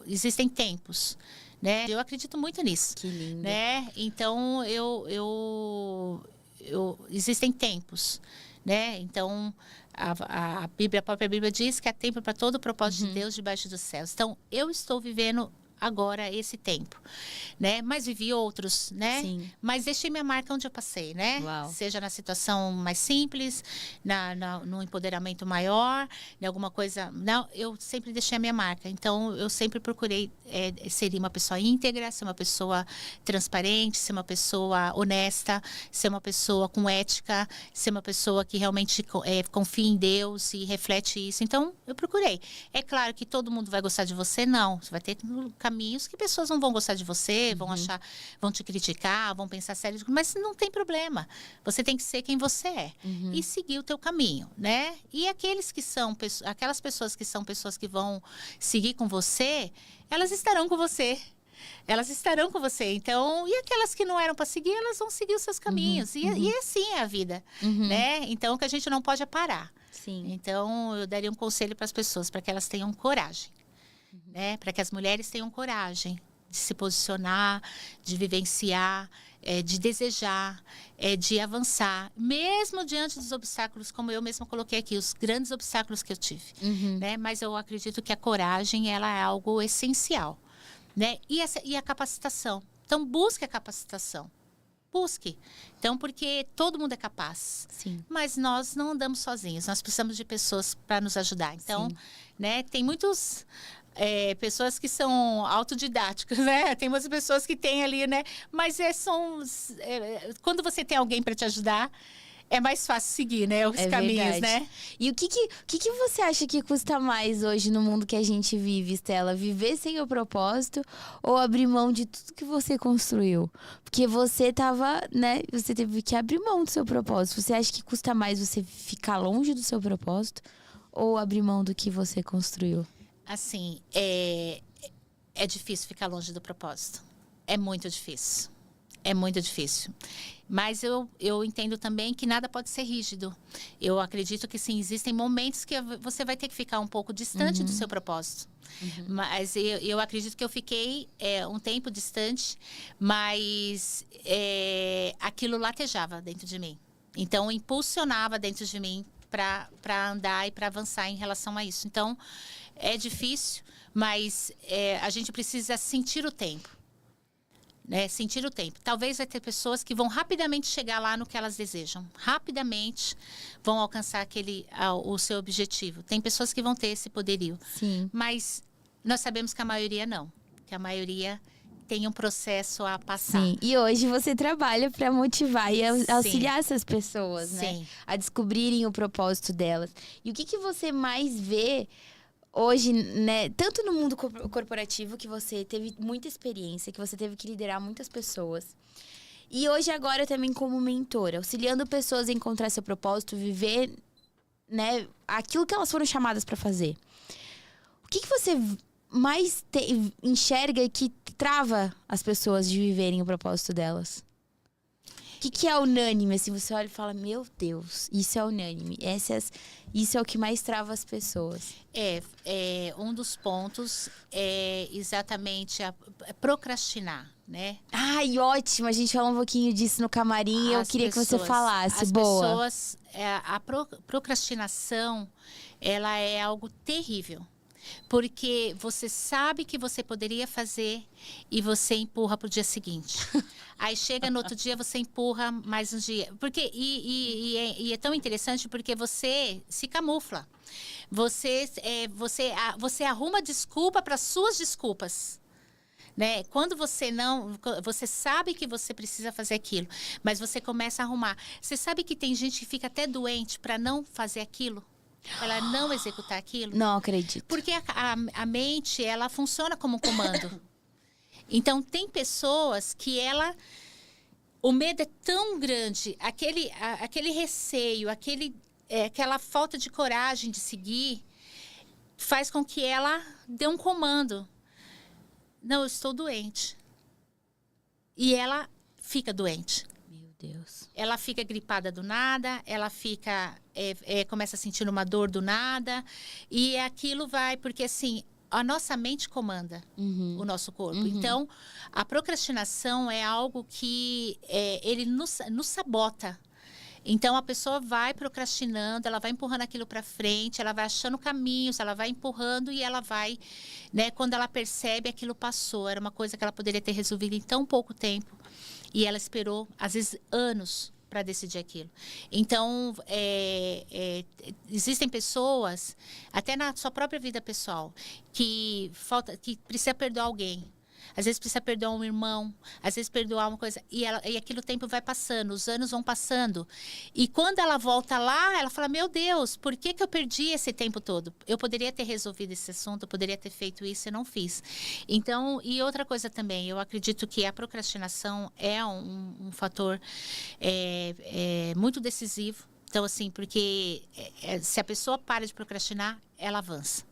[SPEAKER 1] existem tempos, né? Eu acredito muito nisso.
[SPEAKER 3] Que lindo.
[SPEAKER 1] Né? Então, existem tempos, né? Então, a própria Bíblia diz que há tempo para todo o propósito de Deus debaixo dos céus. Então, eu estou vivendo agora esse tempo, né? Mas vivi outros, né?
[SPEAKER 3] Sim.
[SPEAKER 1] Mas deixei minha marca onde eu passei, né?
[SPEAKER 3] Uau.
[SPEAKER 1] Seja na situação mais simples, no empoderamento maior, em alguma coisa... Não, eu sempre deixei a minha marca. Então, eu sempre procurei ser uma pessoa íntegra, ser uma pessoa transparente, ser uma pessoa honesta, ser uma pessoa com ética, ser uma pessoa que realmente confia em Deus e reflete isso. Então, eu procurei. É claro que todo mundo vai gostar de você? Não. Você vai ter caminhos que pessoas não vão gostar de você, vão achar, vão te criticar, vão pensar sério, mas não tem problema. Você tem que ser quem você é e seguir o teu caminho, né? E aquelas pessoas que são pessoas que vão seguir com você, elas estarão com você. Elas estarão com você. Então, e aquelas que não eram para seguir, elas vão seguir os seus caminhos. E assim é a vida, né? Então, o que a gente não pode é parar.
[SPEAKER 3] Sim.
[SPEAKER 1] Então, eu daria um conselho para as pessoas, para que elas tenham coragem. Né? Para que as mulheres tenham coragem de se posicionar, de vivenciar, de desejar, de avançar, mesmo diante dos obstáculos, como eu mesma coloquei aqui, os grandes obstáculos que eu tive. Né? Mas eu acredito que a coragem, ela é algo essencial. Né? E a capacitação. Então, busque a capacitação. Busque. Então, porque todo mundo é capaz.
[SPEAKER 3] Sim.
[SPEAKER 1] Mas nós não andamos sozinhos. Nós precisamos de pessoas para nos ajudar. Então, né, tem muitos... pessoas que são autodidáticas, né? Tem muitas pessoas que têm ali, né? Mas quando você tem alguém para te ajudar, é mais fácil seguir, né? Os caminhos,
[SPEAKER 3] verdade.
[SPEAKER 1] né?
[SPEAKER 3] E o que você acha que custa mais hoje no mundo que a gente vive, Stella? Viver sem o propósito ou abrir mão de tudo que você construiu? Porque você tava, né? Você teve que abrir mão do seu propósito. Você acha que custa mais você ficar longe do seu propósito ou abrir mão do que você construiu?
[SPEAKER 1] Assim, é difícil ficar longe do propósito. É muito difícil. É muito difícil. Mas eu entendo também que nada pode ser rígido. Eu acredito que sim, existem momentos que você vai ter que ficar um pouco distante do seu propósito. Mas eu acredito que eu fiquei um tempo distante, mas aquilo latejava dentro de mim. Então, impulsionava dentro de mim para andar e para avançar em relação a isso. Então, é difícil, mas a gente precisa sentir o tempo. Né? Sentir o tempo. Talvez vai ter pessoas que vão rapidamente chegar lá no que elas desejam. Rapidamente vão alcançar o seu objetivo. Tem pessoas que vão ter esse poderio.
[SPEAKER 3] Sim.
[SPEAKER 1] Mas nós sabemos que a maioria não. Que a maioria tem um processo a passar.
[SPEAKER 3] Sim. E hoje você trabalha para motivar e auxiliar essas pessoas, né?
[SPEAKER 1] Sim.
[SPEAKER 3] A descobrirem o propósito delas. E o que você mais vê hoje, né, tanto no mundo corporativo, que você teve muita experiência, que você teve que liderar muitas pessoas, e hoje agora também como mentora, auxiliando pessoas a encontrar seu propósito, viver, né, aquilo que elas foram chamadas para fazer. O que você mais enxerga que trava as pessoas de viverem o propósito delas? O que é unânime? Assim, você olha e fala, meu Deus, isso é unânime. Isso é o que mais trava as pessoas.
[SPEAKER 1] Um dos pontos é exatamente procrastinar, né?
[SPEAKER 3] Ai, ótimo! A gente falou um pouquinho disso no camarim e eu queria que você falasse. Boa.
[SPEAKER 1] A procrastinação, ela é algo terrível. Porque você sabe que você poderia fazer e você empurra para o dia seguinte. Aí chega no outro dia, você empurra mais um dia. Porque, é tão interessante porque você se camufla. Você arruma desculpa para suas desculpas. Né? Quando você sabe que você precisa fazer aquilo, mas você começa a arrumar. Você sabe que tem gente que fica até doente para não fazer aquilo? Ela não executar aquilo?
[SPEAKER 3] Não acredito.
[SPEAKER 1] Porque a mente, ela funciona como um comando. Então, tem pessoas que o medo é tão grande, aquele receio, aquela falta de coragem de seguir, faz com que ela dê um comando. Não, eu estou doente. E ela fica doente.
[SPEAKER 3] Deus.
[SPEAKER 1] Ela fica gripada do nada, ela começa a sentir uma dor do nada, e aquilo vai, porque assim, a nossa mente comanda o nosso corpo. Então, a procrastinação é algo que ele nos sabota. Então, a pessoa vai procrastinando, ela vai empurrando aquilo para frente, ela vai achando caminhos, ela vai empurrando e ela vai, né? Quando ela percebe, aquilo passou. Era uma coisa que ela poderia ter resolvido em tão pouco tempo. E ela esperou, às vezes, anos para decidir aquilo. Então, existem pessoas, até na sua própria vida pessoal, que precisa perdoar alguém. Às vezes precisa perdoar um irmão, às vezes perdoar uma coisa. E aquele tempo vai passando, os anos vão passando. E quando ela volta lá, ela fala, meu Deus, por que eu perdi esse tempo todo? Eu poderia ter resolvido esse assunto, eu poderia ter feito isso e não fiz. Então, e outra coisa também, eu acredito que a procrastinação é um fator muito decisivo. Então, assim, porque se a pessoa para de procrastinar, ela avança.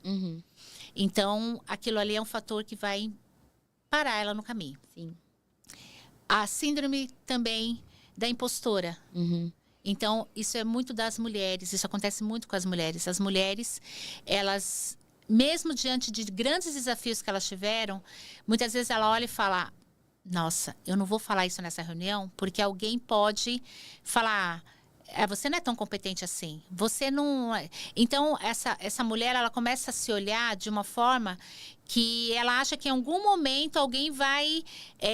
[SPEAKER 1] Então, aquilo ali é um fator que vai parar ela no caminho.
[SPEAKER 3] Sim.
[SPEAKER 1] A síndrome também da impostora. Então, isso é muito das mulheres. Isso acontece muito com as mulheres. As mulheres, elas, mesmo diante de grandes desafios que elas tiveram, muitas vezes ela olha e fala, nossa, eu não vou falar isso nessa reunião, porque alguém pode falar, você não é tão competente assim. Você não... Então, essa mulher, ela começa a se olhar de uma forma que ela acha que em algum momento alguém vai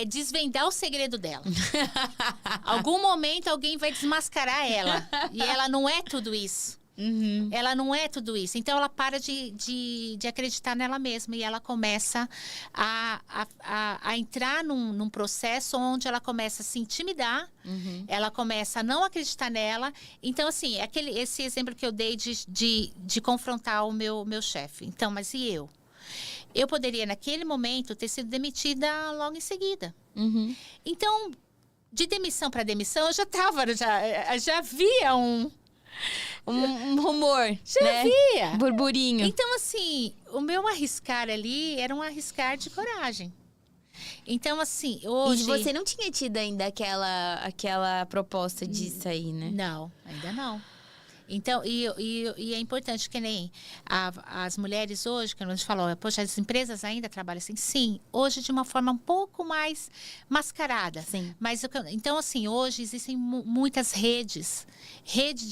[SPEAKER 1] desvendar o segredo dela. Algum momento alguém vai desmascarar ela. E ela não é tudo isso. Ela não é tudo isso. Então, ela para de acreditar nela mesma. E ela começa a entrar num processo onde ela começa a se intimidar. Ela começa a não acreditar nela. Então, assim, esse exemplo que eu dei de confrontar o meu chefe. Então, mas e eu? Eu poderia, naquele momento, ter sido demitida logo em seguida. Então, de demissão para demissão, eu já via um
[SPEAKER 3] rumor,
[SPEAKER 1] já
[SPEAKER 3] né?
[SPEAKER 1] via.
[SPEAKER 3] Burburinho.
[SPEAKER 1] Então, assim, o meu arriscar ali era um arriscar de coragem. Então, assim, hoje...
[SPEAKER 3] E você não tinha tido ainda aquela proposta disso aí, né?
[SPEAKER 1] Não, ainda não. Então, e é importante que nem as mulheres hoje, que a gente falou, poxa, as empresas ainda trabalham assim. Sim, hoje de uma forma um pouco mais mascarada.
[SPEAKER 3] Sim.
[SPEAKER 1] Mas, então, assim, hoje existem muitas redes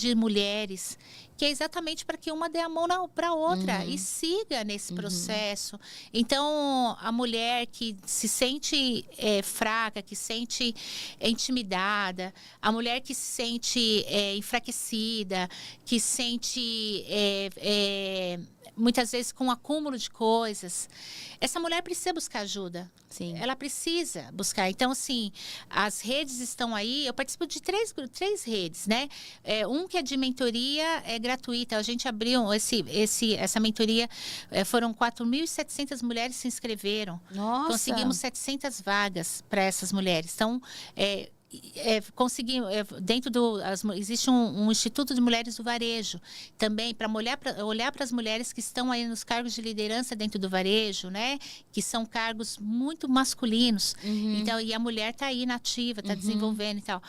[SPEAKER 1] de mulheres, que é exatamente para que uma dê a mão para a outra e siga nesse processo. Então, a mulher que se sente fraca, que se sente intimidada, a mulher que se sente enfraquecida, que se sente muitas vezes com um acúmulo de coisas, essa mulher precisa buscar ajuda.
[SPEAKER 3] Sim.
[SPEAKER 1] Ela precisa buscar. Então, assim, as redes estão aí. Eu participo de três redes, né? Um que é de mentoria gratuita. A gente abriu essa mentoria. Foram 4.700 mulheres que se inscreveram.
[SPEAKER 3] Nossa!
[SPEAKER 1] Conseguimos 700 vagas para essas mulheres. Então, conseguimos, existe um Instituto de Mulheres do Varejo também para olhar para as mulheres que estão aí nos cargos de liderança dentro do varejo, né? Que são cargos muito masculinos. Então, e a mulher está aí nativa, está desenvolvendo e tal.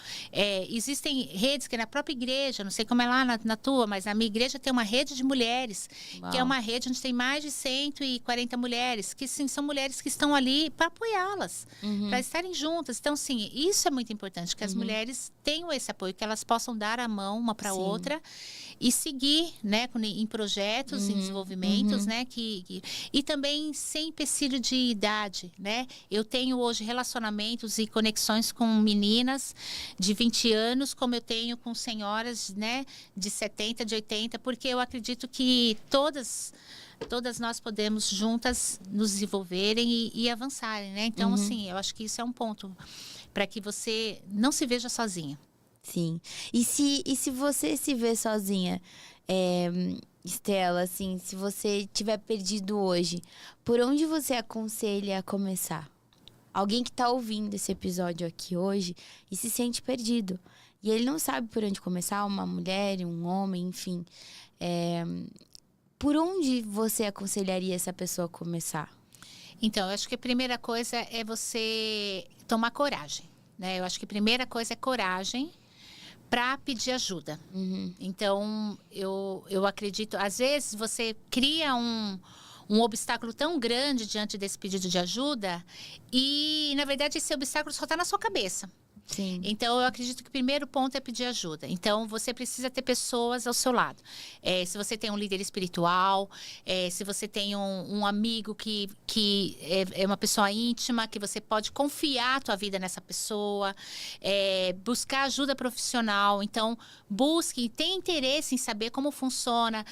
[SPEAKER 1] Existem redes que na própria igreja, não sei como é lá na tua, mas na minha igreja tem uma rede de mulheres, que é uma rede onde tem mais de 140 mulheres, que sim, são mulheres que estão ali para apoiá-las, para estarem juntas. Então, sim, isso é muito importante, que as mulheres tenham esse apoio, que elas possam dar a mão uma para outra e seguir, né, em projetos, em desenvolvimentos, né, e também sem empecilho de idade, né? Eu tenho hoje relacionamentos e conexões com meninas de 20 anos, como eu tenho com senhoras, né, de 70, de 80, porque eu acredito que todas nós podemos juntas nos desenvolverem e avançarem, né? Então, assim, eu acho que isso é um ponto para que você não se veja sozinha.
[SPEAKER 3] Sim. E se você se vê sozinha, Estela, assim, se você tiver perdido hoje, por onde você aconselha a começar? Alguém que está ouvindo esse episódio aqui hoje e se sente perdido. E ele não sabe por onde começar, uma mulher, um homem, enfim. Por onde você aconselharia essa pessoa a começar?
[SPEAKER 1] Então, eu acho que a primeira coisa é você tomar coragem, né? Eu acho que a primeira coisa é coragem para pedir ajuda. Então, eu acredito... Às vezes, você cria um obstáculo tão grande diante desse pedido de ajuda e, na verdade, esse obstáculo só está na sua cabeça.
[SPEAKER 3] Sim.
[SPEAKER 1] Então, eu acredito que o primeiro ponto é pedir ajuda. Então, você precisa ter pessoas ao seu lado. Se você tem um líder espiritual, se você tem um amigo que é uma pessoa íntima, que você pode confiar a tua vida nessa pessoa, buscar ajuda profissional. Então, busque, tenha interesse em saber como funciona,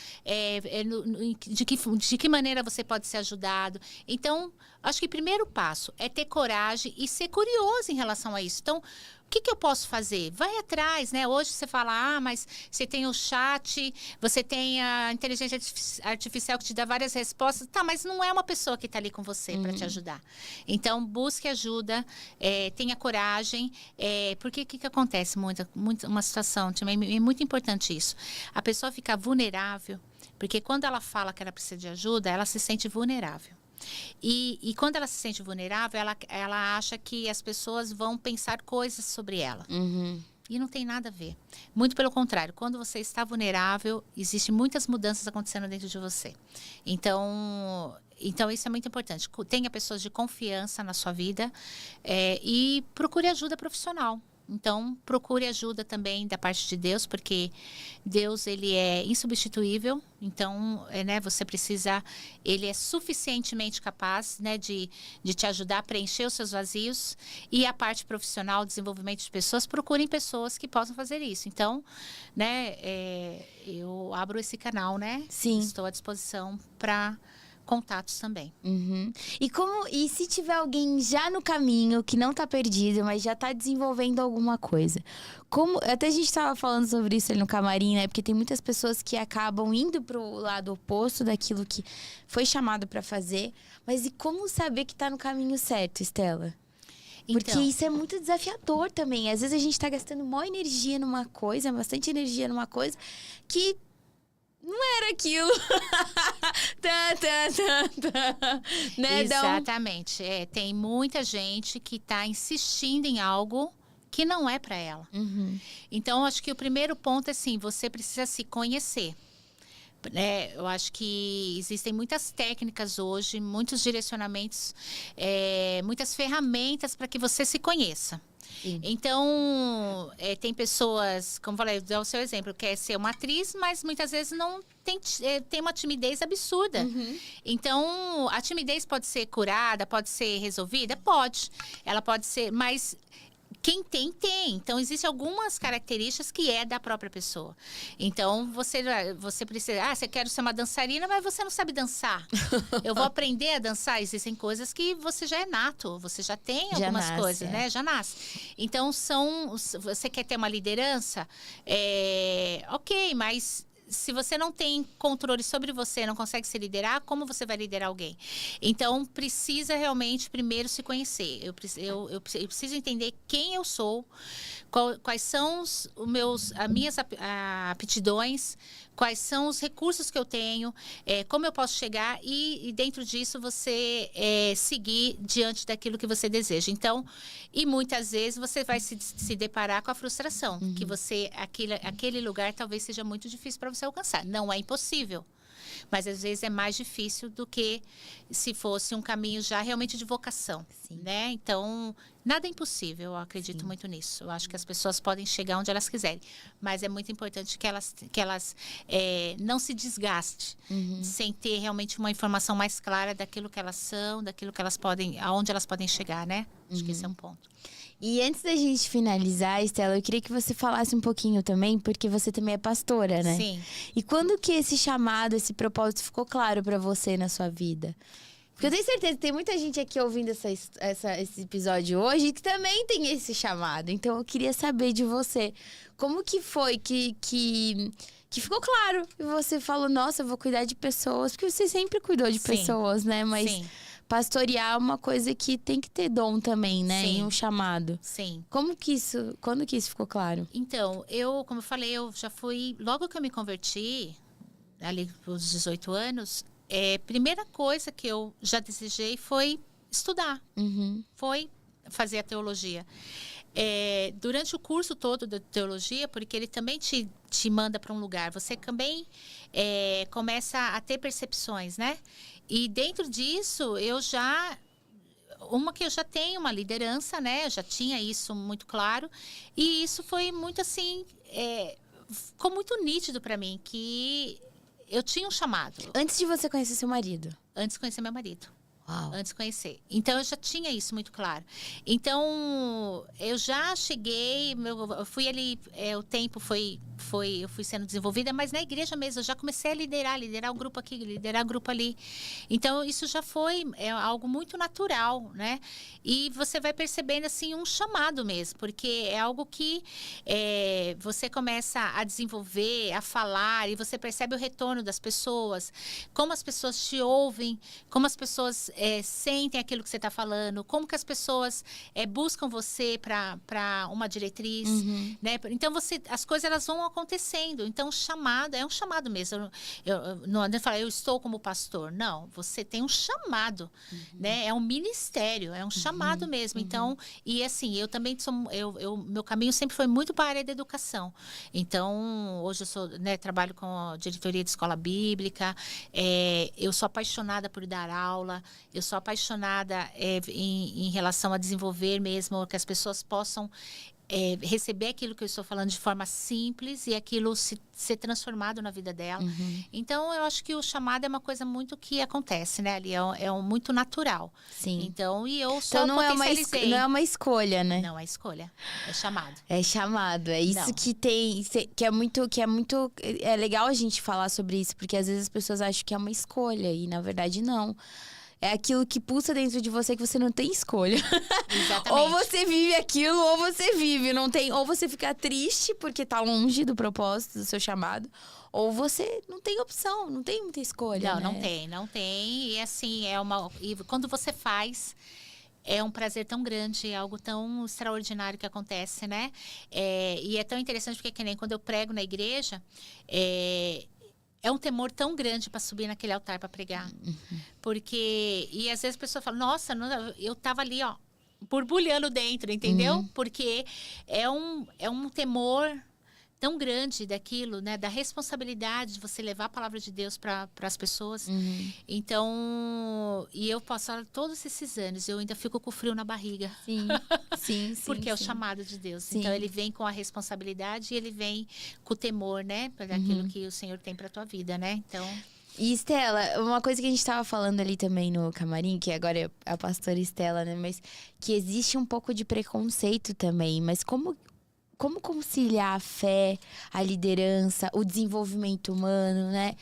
[SPEAKER 1] de que maneira você pode ser ajudado. Então, acho que o primeiro passo é ter coragem e ser curioso em relação a isso. Então, o que eu posso fazer? Vai atrás, né? Hoje você fala, mas você tem o chat, você tem a inteligência artificial que te dá várias respostas. Tá, mas não é uma pessoa que está ali com você para te ajudar. Então, busque ajuda, tenha coragem, porque o que acontece? Uma situação, também é muito importante isso. A pessoa fica vulnerável, porque quando ela fala que ela precisa de ajuda, ela se sente vulnerável. E quando ela se sente vulnerável, ela acha que as pessoas vão pensar coisas sobre ela. E não tem nada a ver. Muito pelo contrário, quando você está vulnerável, existem muitas mudanças acontecendo dentro de você. Então isso é muito importante. Tenha pessoas de confiança na sua vida e procure ajuda profissional. Então, procure ajuda também da parte de Deus, porque Deus, ele é insubstituível. Então, você precisa... Ele é suficientemente capaz, de te ajudar a preencher os seus vazios. E a parte profissional, desenvolvimento de pessoas, procurem pessoas que possam fazer isso. Então, eu abro esse canal,
[SPEAKER 3] Sim.
[SPEAKER 1] Estou à disposição para... contatos também.
[SPEAKER 3] E se tiver alguém já no caminho, que não tá perdido, mas já tá desenvolvendo alguma coisa? Até a gente tava falando sobre isso ali no camarim, né? Porque tem muitas pessoas que acabam indo pro lado oposto daquilo que foi chamado para fazer. Mas e como saber que tá no caminho certo, Estela? Porque isso é muito desafiador também. Às vezes a gente tá gastando maior energia numa coisa, bastante energia numa coisa, que... não era aquilo. Né?
[SPEAKER 1] Exatamente. Tem muita gente que está insistindo em algo que não é para ela. Então, acho que o primeiro ponto é assim, você precisa se conhecer. Eu acho que existem muitas técnicas hoje, muitos direcionamentos, muitas ferramentas para que você se conheça.
[SPEAKER 3] Sim.
[SPEAKER 1] Então, tem pessoas, como eu falei, dá o seu exemplo, quer ser uma atriz, mas muitas vezes não tem uma timidez absurda. Então, a timidez pode ser curada, pode ser resolvida? Pode. Ela pode ser, mas... quem tem. Então, existem algumas características que é da própria pessoa. Então, você precisa... você quer ser uma dançarina, mas você não sabe dançar. Eu vou aprender a dançar. Existem coisas que você já é nato. Você já tem algumas coisas, né? Já nasce. Então, você quer ter uma liderança? Ok, mas... se você não tem controle sobre você, não consegue se liderar, como você vai liderar alguém? Então, precisa realmente primeiro se conhecer. Eu preciso entender quem eu sou, quais são as minhas aptidões, quais são os recursos que eu tenho, como eu posso chegar e dentro disso você seguir diante daquilo que você deseja. Então, e muitas vezes você vai se deparar com a frustração, que aquele lugar talvez seja muito difícil para você alcançar. Não é impossível, mas às vezes é mais difícil do que se fosse um caminho já realmente de vocação, né? Então, nada é impossível, eu acredito muito nisso. Eu acho que as pessoas podem chegar onde elas quiserem, mas é muito importante que elas não se desgastem, sem ter realmente uma informação mais clara daquilo que elas são, daquilo que elas podem, aonde elas podem chegar, né? Acho que esse é um ponto.
[SPEAKER 3] E antes da gente finalizar, Estela, eu queria que você falasse um pouquinho também, porque você também é pastora, né?
[SPEAKER 1] Sim.
[SPEAKER 3] E quando que esse chamado, esse propósito ficou claro pra você na sua vida? Porque eu tenho certeza que tem muita gente aqui ouvindo esse episódio hoje que também tem esse chamado. Então, eu queria saber de você, como que foi que ficou claro? E você falou, nossa, eu vou cuidar de pessoas. Porque você sempre cuidou de pessoas, né? Mas... sim. Pastorear é uma coisa que tem que ter dom também, né?
[SPEAKER 1] Sim.
[SPEAKER 3] E um chamado.
[SPEAKER 1] Sim.
[SPEAKER 3] Quando que isso ficou claro?
[SPEAKER 1] Então, como eu falei, eu já fui... logo que eu me converti, ali aos 18 anos, primeira coisa que eu já desejei foi estudar. Foi fazer a teologia. Durante o curso todo da teologia, porque ele também te manda para um lugar, você também começa a ter percepções, né? E dentro disso, que eu já tenho uma liderança, né? Eu já tinha isso muito claro. E isso foi muito assim, ficou muito nítido para mim que eu tinha um chamado.
[SPEAKER 3] Antes de você conhecer seu marido?
[SPEAKER 1] Antes de conhecer meu marido.
[SPEAKER 3] Uau.
[SPEAKER 1] Antes de conhecer. Então, eu já tinha isso muito claro. Então, eu já cheguei, eu fui ali, o tempo eu fui sendo desenvolvida, mas na igreja mesmo, eu já comecei a liderar o grupo aqui, liderar o grupo ali. Então, isso já foi algo muito natural, né? E você vai percebendo, assim, um chamado mesmo, porque é algo que você começa a desenvolver, a falar, e você percebe o retorno das pessoas, como as pessoas te ouvem, como as pessoas sentem aquilo que você está falando, como que as pessoas buscam você para uma diretriz, né? Então, as coisas elas vão acontecendo. Então, o chamado é um chamado mesmo. Não adianta falar, eu estou como pastor. Não, você tem um chamado, né? É um ministério, é um chamado mesmo. Então, e assim, eu também meu caminho sempre foi muito para a área da educação. Então, hoje eu trabalho com a diretoria de escola bíblica, eu sou apaixonada por dar aula, eu sou apaixonada em relação a desenvolver mesmo, que as pessoas possam receber aquilo que eu estou falando de forma simples e aquilo ser transformado na vida dela. Então, eu acho que o chamado é uma coisa muito que acontece, né? Ali muito natural.
[SPEAKER 3] Sim.
[SPEAKER 1] Então, e eu só
[SPEAKER 3] não
[SPEAKER 1] potencializei.
[SPEAKER 3] Não é uma escolha, né?
[SPEAKER 1] Não é escolha, é chamado.
[SPEAKER 3] É chamado, é isso que é muito legal a gente falar sobre isso, porque às vezes as pessoas acham que é uma escolha e na verdade não. É aquilo que pulsa dentro de você que você não tem escolha.
[SPEAKER 1] Exatamente.
[SPEAKER 3] Ou você vive aquilo, ou você vive. Não tem, ou você fica triste porque tá longe do propósito, do seu chamado. Ou você não tem opção, não tem muita escolha,
[SPEAKER 1] Não,
[SPEAKER 3] né?
[SPEAKER 1] não tem. E assim, e quando você faz, é um prazer tão grande, é algo tão extraordinário que acontece, né? E é tão interessante porque, que nem quando eu prego na igreja, é um temor tão grande para subir naquele altar para pregar. Porque... E às vezes a pessoa fala, nossa, eu tava ali, ó, borbulhando dentro, entendeu? Porque é um temor tão grande daquilo, né? Da responsabilidade de você levar a palavra de Deus para as pessoas. Então, e eu passo todos esses anos, eu ainda fico com frio na barriga.
[SPEAKER 3] Sim.
[SPEAKER 1] Porque é o chamado de Deus.
[SPEAKER 3] Sim.
[SPEAKER 1] Então, ele vem com a responsabilidade e ele vem com o temor, né? Para aquilo que o Senhor tem para tua vida, né? Então...
[SPEAKER 3] E Estela, uma coisa que a gente tava falando ali também no camarim, que agora é a pastora Estela, né? Mas que existe um pouco de preconceito também. Mas como conciliar a fé, a liderança, o desenvolvimento humano, né?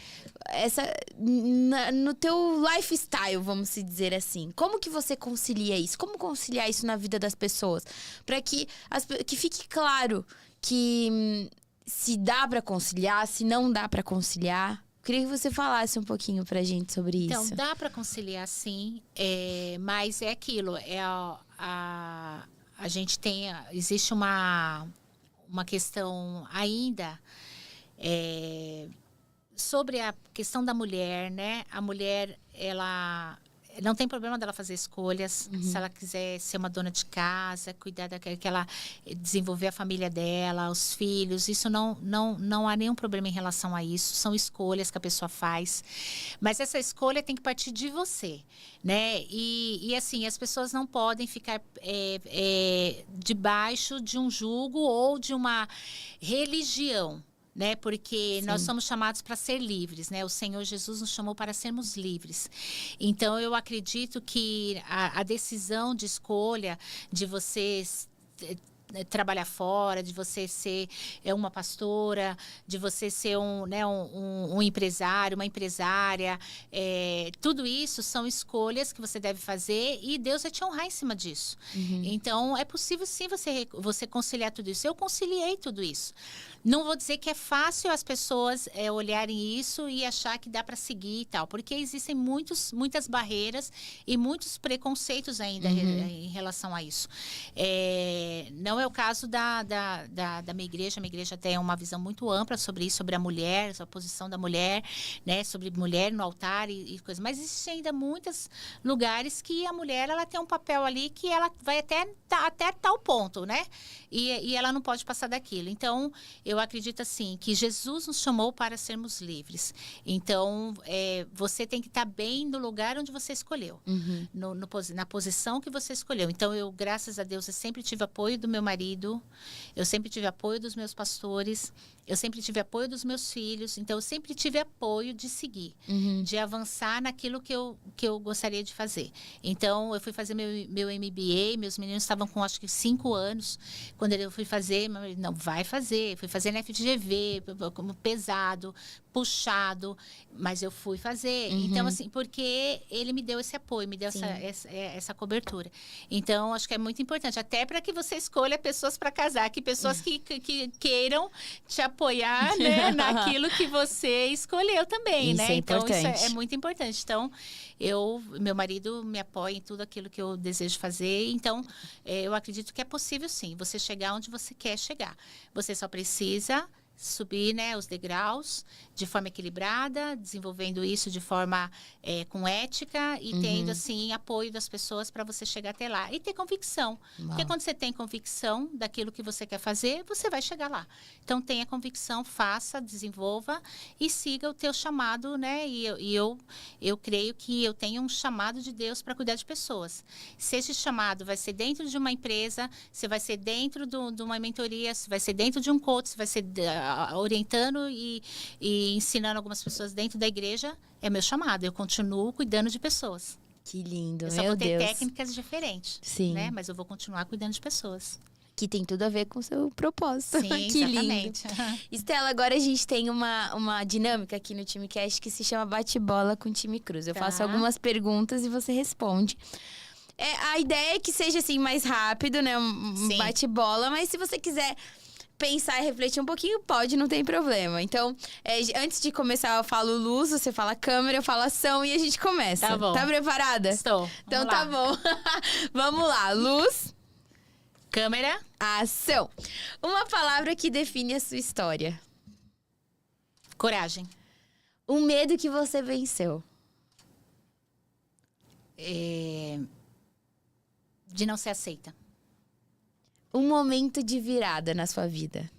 [SPEAKER 3] No teu lifestyle, vamos dizer assim. Como que você concilia isso? Como conciliar isso na vida das pessoas? Para que fique claro que se dá para conciliar, se não dá para conciliar. Queria que você falasse um pouquinho pra gente sobre isso.
[SPEAKER 1] Então, dá para conciliar sim, mas é aquilo. A gente existe uma questão ainda sobre a questão da mulher, né? A mulher, ela não tem problema dela fazer escolhas. Se ela quiser ser uma dona de casa, cuidar daquela, desenvolver a família dela, os filhos, isso não há nenhum problema em relação a isso. São escolhas que a pessoa faz. Mas essa escolha tem que partir de você, né? E assim, as pessoas não podem ficar debaixo de um jugo ou de uma religião, né? Porque nós somos chamados para ser livres, né? O Senhor Jesus nos chamou para sermos livres. Então, eu acredito que a decisão de escolha de vocês trabalhar fora, de você ser uma pastora, de você ser um empresário, uma empresária, tudo isso são escolhas que você deve fazer e Deus vai te honrar em cima disso. Então, é possível sim você conciliar tudo isso. Eu conciliei tudo isso. Não vou dizer que é fácil as pessoas olharem isso e achar que dá para seguir e tal, porque existem muitas barreiras e muitos preconceitos ainda em relação a isso. Não é o caso da minha igreja. A minha igreja tem uma visão muito ampla sobre isso, sobre a mulher, sobre a posição da mulher, né? Sobre mulher no altar e coisas. Mas existem ainda muitos lugares que a mulher, ela tem um papel ali que ela vai até tal ponto, né? E ela não pode passar daquilo. Então, eu acredito assim, que Jesus nos chamou para sermos livres. Então, você tem que estar bem no lugar onde você escolheu. Na posição que você escolheu. Então, eu, graças a Deus, eu sempre tive apoio do meu marido. Eu sempre tive apoio dos meus pastores. Eu sempre tive apoio dos meus filhos. Então, eu sempre tive apoio de seguir. De avançar naquilo que eu gostaria de fazer. Então, eu fui fazer meu MBA. Meus meninos estavam com, acho que, 5 anos. Quando eu fui fazer, meu marido, não, vai fazer. Fui fazer na FGV, como pesado, puxado. Mas eu fui fazer. Então, assim, porque ele me deu esse apoio, me deu essa cobertura. Então, acho que é muito importante. Até para que você escolha pessoas para casar. Que pessoas que queiram te apoiar, né, naquilo que você escolheu também,
[SPEAKER 3] isso
[SPEAKER 1] né?
[SPEAKER 3] É
[SPEAKER 1] então,
[SPEAKER 3] importante.
[SPEAKER 1] isso é muito importante. Então, meu marido me apoia em tudo aquilo que eu desejo fazer. Então, eu acredito que é possível, sim, você chegar onde você quer chegar. Você só precisa subir, né, os degraus de forma equilibrada, desenvolvendo isso de forma com ética e tendo, assim, apoio das pessoas para você chegar até lá. E ter convicção. Porque quando você tem convicção daquilo que você quer fazer, você vai chegar lá. Então, tenha convicção, faça, desenvolva e siga o teu chamado, né? E eu creio que eu tenho um chamado de Deus para cuidar de pessoas. Se esse chamado vai ser dentro de uma empresa, se vai ser dentro de uma mentoria, se vai ser dentro de um coach, se vai ser orientando e ensinando algumas pessoas dentro da igreja, é meu chamado. Eu continuo cuidando de pessoas.
[SPEAKER 3] Que lindo,
[SPEAKER 1] eu só
[SPEAKER 3] meu
[SPEAKER 1] vou ter
[SPEAKER 3] Deus.
[SPEAKER 1] técnicas diferentes.
[SPEAKER 3] Sim.
[SPEAKER 1] Né? Mas eu vou continuar cuidando de pessoas.
[SPEAKER 3] Que tem tudo a ver com o seu propósito.
[SPEAKER 1] Sim,
[SPEAKER 3] que
[SPEAKER 1] exatamente.
[SPEAKER 3] lindo. Estela, agora a gente tem uma dinâmica aqui no Time Cast que se chama bate-bola com o Time Cruz. Eu faço algumas perguntas e você responde. A ideia é que seja assim mais rápido, né? Um bate-bola, mas se você quiser pensar e refletir um pouquinho, pode, não tem problema. Então, antes de começar, eu falo luz, você fala câmera, eu falo ação e a gente começa.
[SPEAKER 1] Tá bom.
[SPEAKER 3] Tá preparada?
[SPEAKER 1] Estou.
[SPEAKER 3] Então tá bom. Vamos lá. Luz.
[SPEAKER 1] Câmera.
[SPEAKER 3] Ação. Uma palavra que define a sua história.
[SPEAKER 1] Coragem.
[SPEAKER 3] Um medo que você venceu.
[SPEAKER 1] De não ser aceita.
[SPEAKER 3] Um momento de virada na sua vida.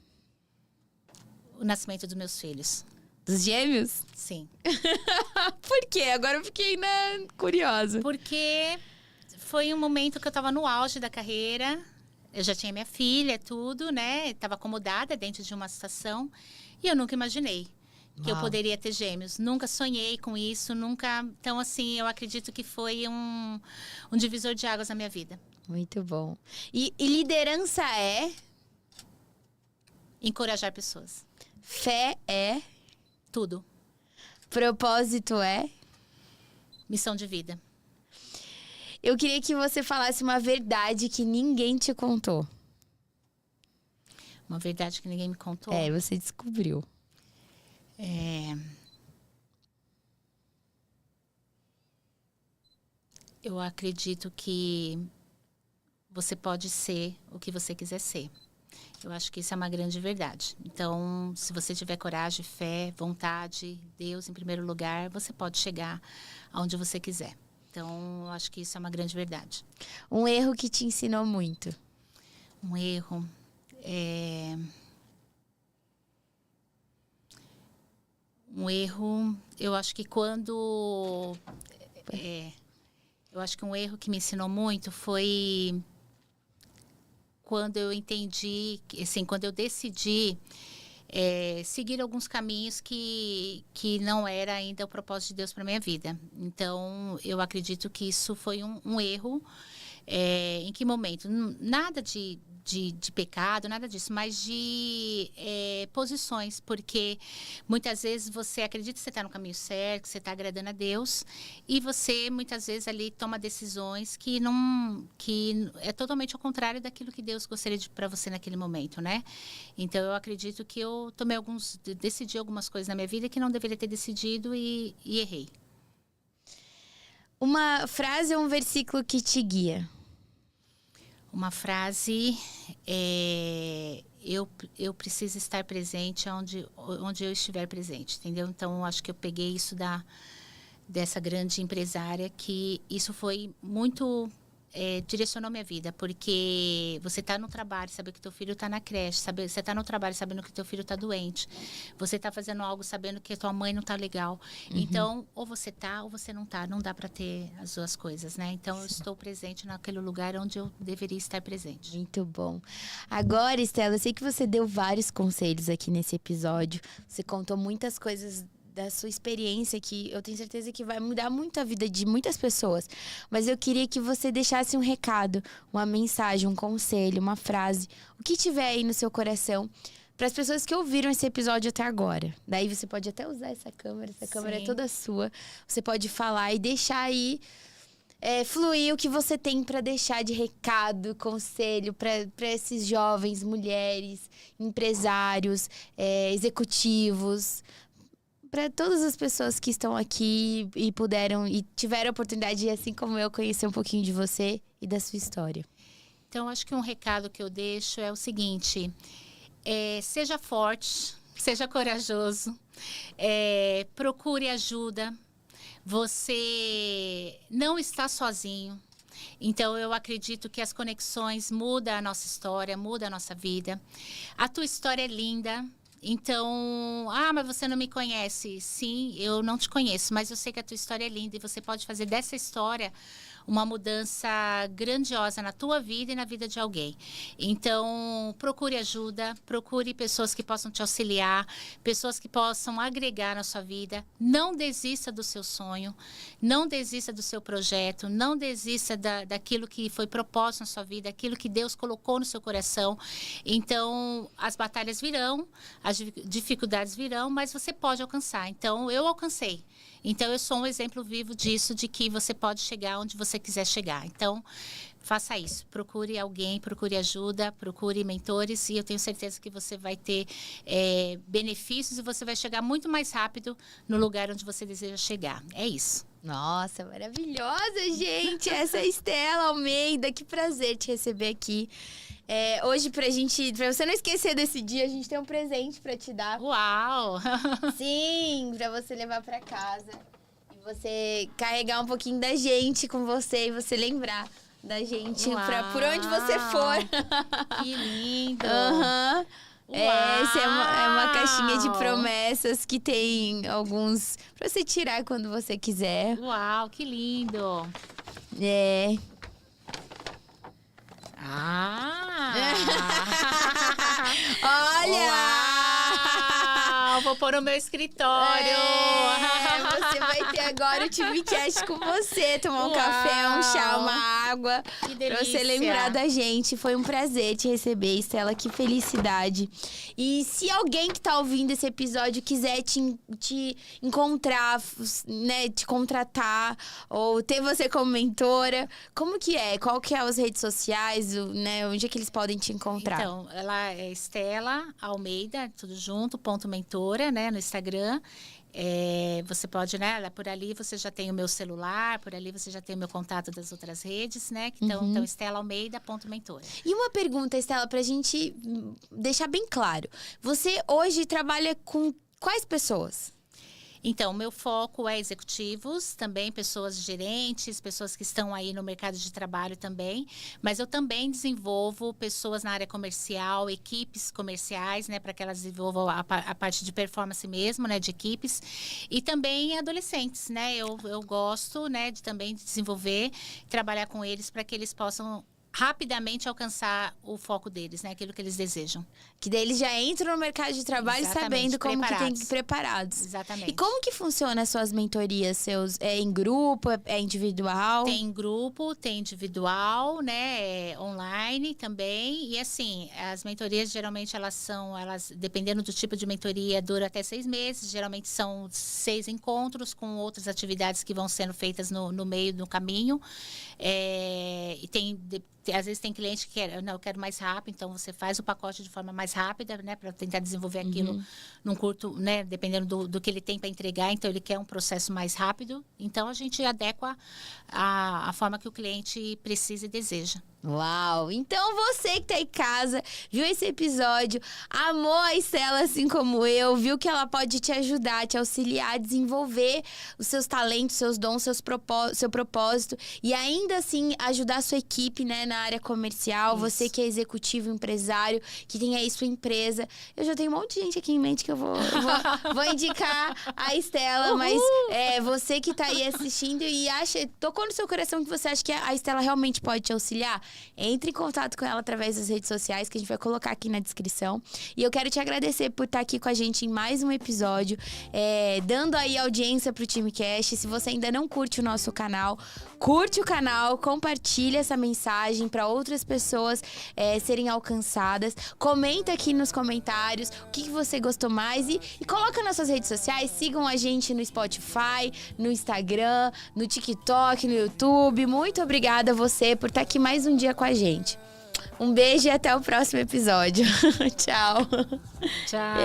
[SPEAKER 1] O nascimento dos meus filhos.
[SPEAKER 3] Dos gêmeos?
[SPEAKER 1] Sim.
[SPEAKER 3] Por quê? Agora eu fiquei curiosa.
[SPEAKER 1] Porque foi um momento que eu estava no auge da carreira. Eu já tinha minha filha, tudo, né? Estava acomodada dentro de uma situação. E eu nunca imaginei que eu poderia ter gêmeos. Nunca sonhei com isso, nunca... Então, assim, eu acredito que foi um divisor de águas na minha vida.
[SPEAKER 3] Muito bom. E liderança é?
[SPEAKER 1] Encorajar pessoas.
[SPEAKER 3] Fé é?
[SPEAKER 1] Tudo.
[SPEAKER 3] Propósito é?
[SPEAKER 1] Missão de vida.
[SPEAKER 3] Eu queria que você falasse uma verdade que ninguém te contou.
[SPEAKER 1] Uma verdade que ninguém me contou?
[SPEAKER 3] Você descobriu.
[SPEAKER 1] Eu acredito que você pode ser o que você quiser ser. Eu acho que isso é uma grande verdade. Então, se você tiver coragem, fé, vontade, Deus em primeiro lugar, você pode chegar aonde você quiser. Então, eu acho que isso é uma grande verdade.
[SPEAKER 3] Um erro que te ensinou muito.
[SPEAKER 1] Um erro. Um erro, eu acho que quando... eu acho que um erro que me ensinou muito foi quando eu entendi, assim, quando eu decidi seguir alguns caminhos que não era ainda o propósito de Deus para minha vida. Então, eu acredito que isso foi um erro. Em que momento? Nada de pecado, nada disso, mas de posições, porque muitas vezes você acredita que você está no caminho certo, que você está agradando a Deus, e você muitas vezes ali toma decisões que é totalmente ao contrário daquilo que Deus gostaria para você naquele momento, né? Então eu acredito que eu decidi algumas coisas na minha vida que não deveria ter decidido e errei.
[SPEAKER 3] Uma frase ou um versículo que te guia?
[SPEAKER 1] Uma frase eu preciso estar presente onde eu estiver presente, entendeu? Então, eu acho que eu peguei isso dessa grande empresária, que isso foi muito... direcionou minha vida, porque você está no trabalho, sabe que teu filho está na creche, você está no trabalho sabendo que teu filho está doente, você está fazendo algo sabendo que tua mãe não está legal. Então, ou você está ou você não está, não dá para ter as duas coisas, né? Então, eu estou presente naquele lugar onde eu deveria estar presente.
[SPEAKER 3] Muito bom. Agora, Estela, eu sei que você deu vários conselhos aqui nesse episódio, você contou muitas coisas da sua experiência, que eu tenho certeza que vai mudar muito a vida de muitas pessoas. Mas eu queria que você deixasse um recado, uma mensagem, um conselho, uma frase, o que tiver aí no seu coração, para as pessoas que ouviram esse episódio até agora. Daí você pode até usar essa câmera é toda sua. Você pode falar e deixar aí fluir o que você tem para deixar de recado, conselho para esses jovens, mulheres, empresários, executivos, para todas as pessoas que estão aqui e puderam e tiveram a oportunidade, assim como eu, conhecer um pouquinho de você e da sua história.
[SPEAKER 1] Então, acho que um recado que eu deixo é o seguinte: seja forte, seja corajoso, procure ajuda. Você não está sozinho. Então, eu acredito que as conexões mudam a nossa história, mudam a nossa vida. A tua história é linda. Então, mas você não me conhece. Sim, eu não te conheço, mas eu sei que a tua história é linda e você pode fazer dessa história uma mudança grandiosa na tua vida e na vida de alguém. Então, procure ajuda, procure pessoas que possam te auxiliar, pessoas que possam agregar na sua vida. Não desista do seu sonho, não desista do seu projeto, não desista daquilo que foi proposto na sua vida, aquilo que Deus colocou no seu coração. Então, as batalhas virão, as dificuldades virão, mas você pode alcançar. Então, eu alcancei. Então, eu sou um exemplo vivo disso, de que você pode chegar onde você quiser chegar. Então, faça isso. Procure alguém, procure ajuda, procure mentores, e eu tenho certeza que você vai ter benefícios e você vai chegar muito mais rápido no lugar onde você deseja chegar. É isso.
[SPEAKER 3] Nossa, maravilhosa, gente! Essa é a Estela Almeida. Que prazer te receber aqui. Hoje, pra você não esquecer desse dia, a gente tem um presente pra te dar.
[SPEAKER 1] Uau!
[SPEAKER 3] Sim, pra você levar pra casa. E você carregar um pouquinho da gente com você e você lembrar da gente por onde você for.
[SPEAKER 1] Que lindo!
[SPEAKER 3] Aham. Essa é uma caixinha de promessas que tem alguns pra você tirar quando você quiser.
[SPEAKER 1] Uau, que lindo!
[SPEAKER 3] Olha!
[SPEAKER 1] Uau, vou pôr no meu escritório.
[SPEAKER 3] Você vai ter agora o TVCast com você. Tomar um café, um chá, uma água.
[SPEAKER 1] Que delícia.
[SPEAKER 3] Pra você lembrar da gente. Foi um prazer te receber, Estela. Que felicidade. E se alguém que tá ouvindo esse episódio quiser te encontrar, né, te contratar ou ter você como mentora, como que é? Qual que é as redes sociais, né? Onde é que eles podem te encontrar?
[SPEAKER 1] Então, ela é Estela Almeida, tudo junto, .mentora, né, no Instagram. Você pode, né, por ali você já tem o meu celular, por ali você já tem o meu contato das outras redes, né? Então Estela Almeida, .mentora.
[SPEAKER 3] E uma pergunta, Estela, pra gente deixar bem claro. Você hoje trabalha com quais pessoas?
[SPEAKER 1] Então, o meu foco é executivos, também pessoas gerentes, pessoas que estão aí no mercado de trabalho também. Mas eu também desenvolvo pessoas na área comercial, equipes comerciais, né, para que elas desenvolvam a parte de performance mesmo, né, de equipes. E também adolescentes, né? Eu gosto, né, de também desenvolver, trabalhar com eles para que eles possam rapidamente alcançar o foco deles, né? Aquilo que eles desejam.
[SPEAKER 3] Que daí eles já entram no mercado de trabalho sabendo como que tem que ir preparados.
[SPEAKER 1] Exatamente.
[SPEAKER 3] E como que funciona as suas mentorias? É em grupo? É individual?
[SPEAKER 1] Tem grupo, tem individual, né? Online também. E assim, as mentorias geralmente elas dependendo do tipo de mentoria, dura até 6 meses. Geralmente são 6 encontros com outras atividades que vão sendo feitas no meio do caminho. E às vezes tem cliente que quer, não, eu quero mais rápido, então você faz o pacote de forma mais rápida, né, para tentar desenvolver aquilo num curto, né, dependendo do que ele tem para entregar, então ele quer um processo mais rápido, então a gente adequa a forma que o cliente precisa e deseja.
[SPEAKER 3] Uau! Então você que tá em casa, viu esse episódio, amou a Estela assim como eu, viu que ela pode te ajudar, te auxiliar a desenvolver os seus talentos, seus dons, seu propósito e ainda assim ajudar a sua equipe, né, na área comercial. Isso. Você que é executivo, empresário, que tem aí sua empresa. Eu já tenho um monte de gente aqui em mente que eu vou indicar a Estela, mas você que tá aí assistindo e tocou no seu coração que você acha que a Estela realmente pode te auxiliar, entre em contato com ela através das redes sociais, que a gente vai colocar aqui na descrição. E eu quero te agradecer por estar aqui com a gente em mais um episódio, dando aí audiência pro TimeCast. Se você ainda não curte o nosso canal, curte o canal, compartilha essa mensagem para outras pessoas serem alcançadas. Comenta aqui nos comentários o que você gostou mais e coloca nas suas redes sociais. Sigam a gente no Spotify, no Instagram, no TikTok, no YouTube. Muito obrigada a você por estar aqui mais um dia com a gente. Um beijo e até o próximo episódio. Tchau.
[SPEAKER 1] Tchau.